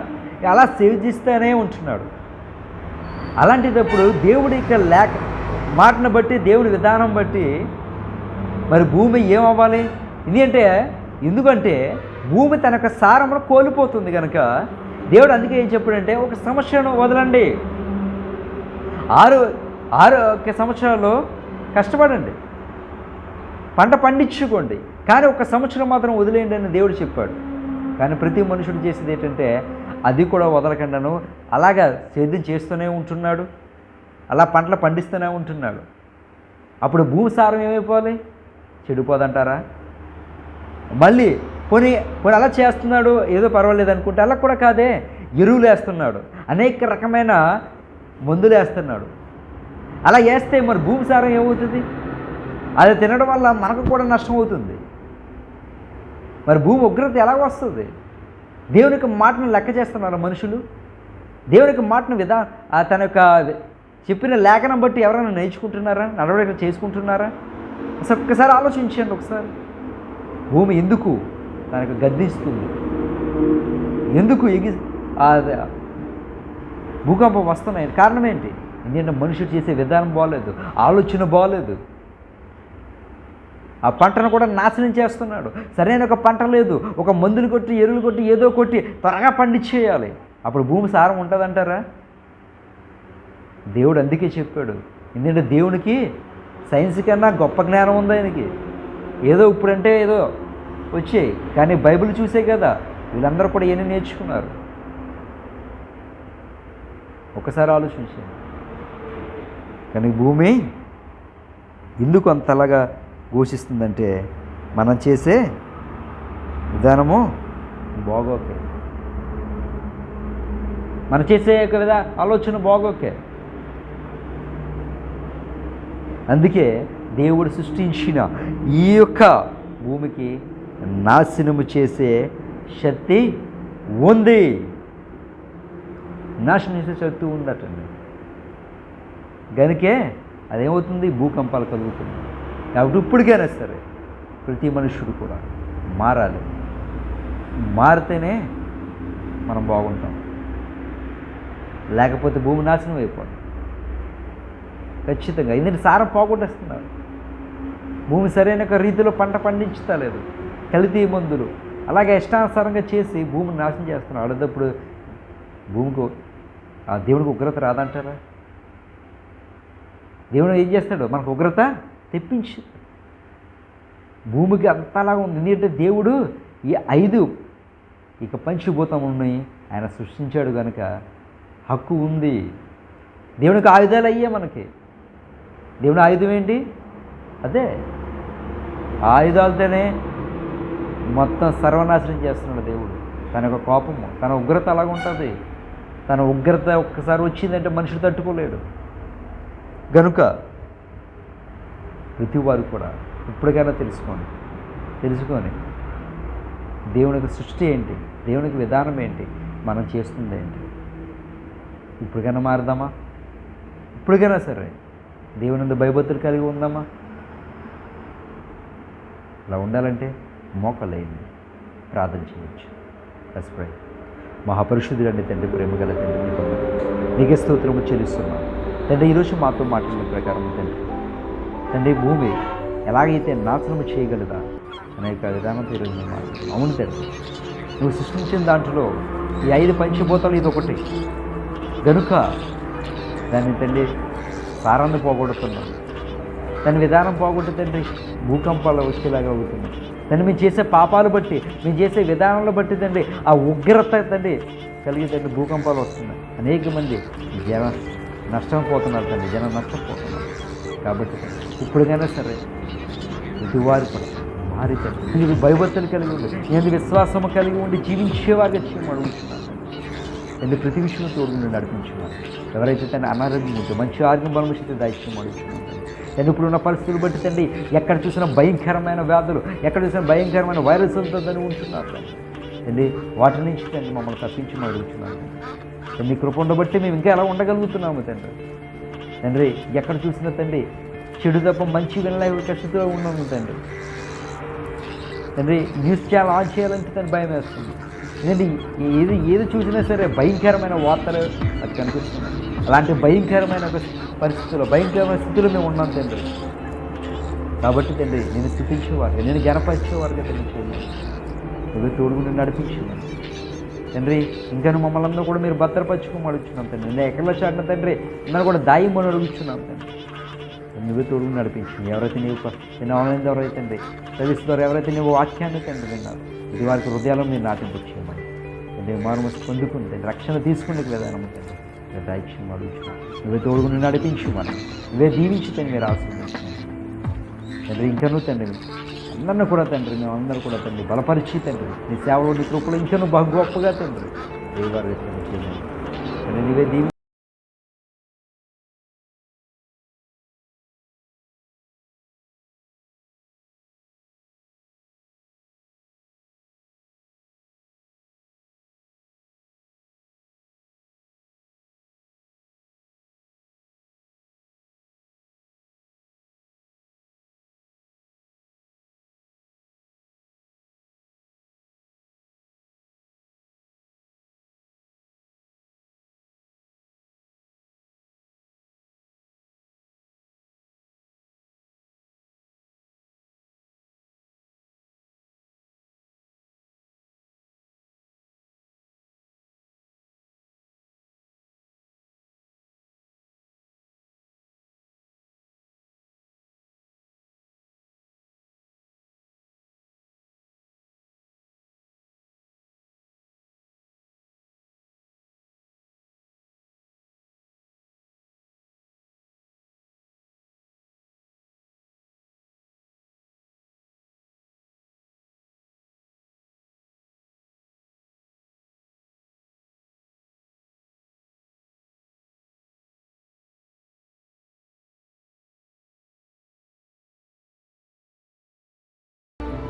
అలా సేవిస్తూనే ఉంటున్నాడు. అలాంటిదప్పుడు దేవుడి యొక్క మాటను బట్టి, దేవుడి విధానం బట్టి మరి భూమి ఏమవ్వాలి? ఎందుకంటే భూమి తన యొక్క సారమును కోల్పోతుంది కనుక దేవుడు అందుకే ఏం చెప్పాడంటే 1 సంవత్సరం వదలండి, 6 సంవత్సరాలు కష్టపడండి, పంట పండించుకోండి, కానీ 1 సంవత్సరం మాత్రం వదిలేయండి అని దేవుడు చెప్పాడు. కానీ ప్రతి మనుషుడు చేసేది ఏంటంటే అది కూడా వదలకుండాను అలాగా సేద్యం చేస్తూనే ఉంటున్నాడు, అలా పంటలు పండిస్తూనే ఉంటున్నాడు. అప్పుడు భూమి సారం ఏమైపోవాలి? చెడిపోదంటారా? మళ్ళీ పోనీ అలా చేస్తున్నాడు, ఏదో పర్వాలేదు అనుకుంటే అలా కూడా కాదే, ఎరువులు వేస్తున్నాడు, అనేక రకమైన మందులు వేస్తున్నాడు. అలా వేస్తే మరి భూమి సారం ఏమవుతుంది? అది తినడం వల్ల మనకు కూడా నష్టం అవుతుంది. మరి భూమి ఉగ్రత ఎలా వస్తుంది? దేవునికి మాటను లెక్క చేస్తున్నారు మనుషులు. దేవునికి మాటను తన యొక్క చెప్పిన లేఖనం బట్టి ఎవరైనా నేర్చుకుంటున్నారా? నడవడిక చేసుకుంటున్నారా? అసలు ఒక్కసారి ఆలోచించండి. ఒకసారి భూమి ఎందుకు తనకు గద్దిస్తుంది? ఎందుకు భూకంపం వస్తున్నాయి? కారణం ఏంటి? ఎందుకంటే మనుషులు చేసే విధానం బాగోలేదు, ఆలోచన బాగోలేదు. ఆ పంటను కూడా నాశనం చేస్తున్నాడు. సరైన ఒక పంట లేదు, ఒక మందులు కొట్టి, ఎరువులు కొట్టి, ఏదో కొట్టి త్వరగా పండించేయాలి. అప్పుడు భూమి సారం ఉంటుందంటారా? దేవుడు అందుకే చెప్పాడు. ఎందుకంటే దేవునికి సైన్స్ కన్నా గొప్ప జ్ఞానం ఉంది ఆయనకి. ఏదో ఇప్పుడంటే ఏదో వచ్చాయి, కానీ బైబిల్ చూసే కదా వీళ్ళందరూ కూడా ఎన్ని నేర్చుకున్నారు. ఒకసారి ఆలోచించండి. కానీ భూమి ఎందుకు అంతలాగా ఘోషిస్తుందంటే మనం చేసే విధానము బాగోకే, మనం చేసే యొక్క ఆలోచన బాగోకే. అందుకే దేవుడు సృష్టించిన ఈ యొక్క భూమికి నాశనము చేసే శక్తి ఉంది, నాశనం చేసే శక్తి ఉందటండి. గనుకే అదేమవుతుంది? భూకంపాలు కలుగుతుంది. కాబట్టి ఇప్పటికైనా సరే ప్రతి మనుషుడు కూడా మారాలి. మారితేనే మనం బాగుంటాం, లేకపోతే భూమి నాశనం అయిపోతుంది ఖచ్చితంగా. ఎందుకంటే సారం పోగొట్టేస్తున్నారు. భూమి సరైన రీతిలో పంట పండించలేదు, కల్తీ మందులు అలాగే ఇష్టానుసారంగా చేసి భూమిని నాశనం చేస్తున్నారు. అడేటప్పుడు భూమికి ఆ దేవుడికి ఉగ్రత రాదంటారా? దేవుడు ఏం చేస్తాడు? మనకు ఉగ్రత తెప్పించి భూమికి అంతలాగా ఉంది. ఎందుకంటే దేవుడు ఈ 5 పంచభూతములని ఆయన సృష్టించాడు కనుక హక్కు ఉంది. దేవునికి ఆయుధాలు అయ్యే మనకి. దేవుని ఆయుధం ఏంటి? అదే ఆయుధాలతోనే మొత్తం సర్వనాశనం చేస్తున్నాడు దేవుడు. తన యొక్క కోపము, తన ఉగ్రత అలాగ ఉంటుంది. తన ఉగ్రత ఒక్కసారి వచ్చిందంటే మనుషుడు తట్టుకోలేడు. గనుక ప్రతివారు కూడా ఇప్పటికైనా తెలుసుకొని దేవునికి సృష్టి ఏంటి, దేవునికి విధానం ఏంటి, మనం చేస్తుంది ఏంటి, ఇప్పటికైనా మారదామా? ఇప్పటికైనా సరే దేవుని భయభక్తులు కలిగి ఉందామా? అలా ఉండాలంటే మోకలేండి ప్రార్థన చేయొచ్చు. Let's pray. మహాపరిశుద్ధుడండి తండ్రి, ప్రేమ గల తండ్రి, నీకే స్తోత్రము చెల్లిస్తున్నాను తండ్రి. ఈరోజు మాతో మాట్లాడిన ప్రకారం తండ్రి భూమి ఎలాగైతే నాశనము చేయగలదా అనేక విధానంతో ఈరోజు అవును తండ్రి, నువ్వు సృష్టించిన దాంట్లో ఈ 5 పంచభూతాలు ఇది ఒకటి. గనుక దాన్ని తండ్రి సారాన్ని పోగొడుతున్నాను, దాని విధానం పోగొట్టు తండ్రి భూకంపాలు వచ్చేలాగా అవుతున్నాయి తండ్రి. మేము చేసే పాపాలు బట్టి, మేము చేసే విధానాలను బట్టి తండ్రి ఆ ఉగ్రత తండ్రి కలిగి తండ్రి భూకంపాలు వస్తున్నాయి. అనేక మంది జనం నష్టం పోతున్నారు తండ్రి, జనం నష్టపోతున్నారు. కాబట్టి ఇప్పటికైనా సరే ఇటువారు కూడా మారి తండ్రి మీరు భయభక్తులు కలిగి ఉండి, నేను విశ్వాసము కలిగి ఉండి జీవించేవారుగా చేయమని అడుగుతున్నాను తండ్రి. ప్రతి విషయంలో తోడుగా నడిపించున్నాను. ఎవరైతే తన అనారోగ్యం ఉంటే మంచి ఆరోగ్యం బలమిస్తే దాయిత్యం అడుగుతున్నాను తండ్రి. ఇప్పుడున్న పరిస్థితులు బట్టి తండ్రి ఎక్కడ చూసినా భయంకరమైన వ్యాధులు, ఎక్కడ చూసినా భయంకరమైన వైరస్ ఉంటుందని ఉంటున్నారు తండ్రి. వాటి నుంచి తండ్రి మమ్మల్ని తప్పించమని అడుగుతున్నాను తండ్రి. నీ కృప ఉండబట్టి మేము ఇంకా ఎలా ఉండగలుగుతున్నాము తండ్రి. తండ్రి ఎక్కడ చూసినా తండ్రి చెడు తప్ప మంచి వినలేక స్థితిలో ఉన్నాము తండ్రి. తండ్రి న్యూస్ ఛానల్ ఆన్ చేయాలంటే తండ్రి భయం వేస్తుంది. ఎందుకంటే ఏది చూసినా సరే భయంకరమైన వార్తలు అది కనిపిస్తున్నాయి. అలాంటి భయంకరమైన పరిస్థితుల్లో, భయంకరమైన స్థితిలో మేము ఉన్నాం తండ్రి. కాబట్టి తండ్రి నేను స్థుతించేవారుగా, నేను గణపరిచేవారుగా తండ్రి చేయమని నువ్వు తోడుగుండి నడిపించేవారు తండ్రి. ఇంకా మమ్మల్ని అందరూ కూడా మీరు భద్రపరచుకోమని అడుగుతున్నాం తండ్రి. నేను ఎక్కడో చాటిన తండ్రి అందరూ కూడా దాయమని అడుగుతున్నాం తండ్రి. నువ్వే తోడుగుని నడిపించు. ఎవరైతే నేను ఆన్లైన్ ద్వారా తండ్రి చదివిస్తున్నారు, ఎవరైతే నువ్వు వాక్యాన్ని తండ్రి విన్నారు, ఇది వారికి హృదయాలను మీరు నాటింపచేయమని తండ్రి. మారు పొందుకుని తండ్రి రక్షణ తీసుకునే విధానం తండ్రి దాయిత్యం అడుగుతున్నాం. నువ్వే తోడుగుని నడిపించమని, నువ్వే దీవించి తండ్రి మీరు ఆశీర్వదించమని తండ్రి. ఇంకనూ తండ్రి అందరినీ కూడా తండ్రి మేమందరూ కూడా తండ్రి బలపరిచి తండ్రి నీ సేవలో నీ కృపలో ఇంకనూ బహు గొప్పగా తండ్రి దేవారు చేయమని తండ్రి. నువ్వే దీవి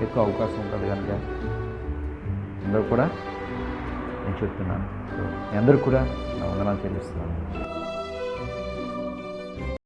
ఎక్కువ అవకాశం ఉంటుంది కనుక అందరూ కూడా నేను చెప్తున్నాను. మీ అందరూ కూడా నా వందనాలు చెల్లిస్తున్నాను.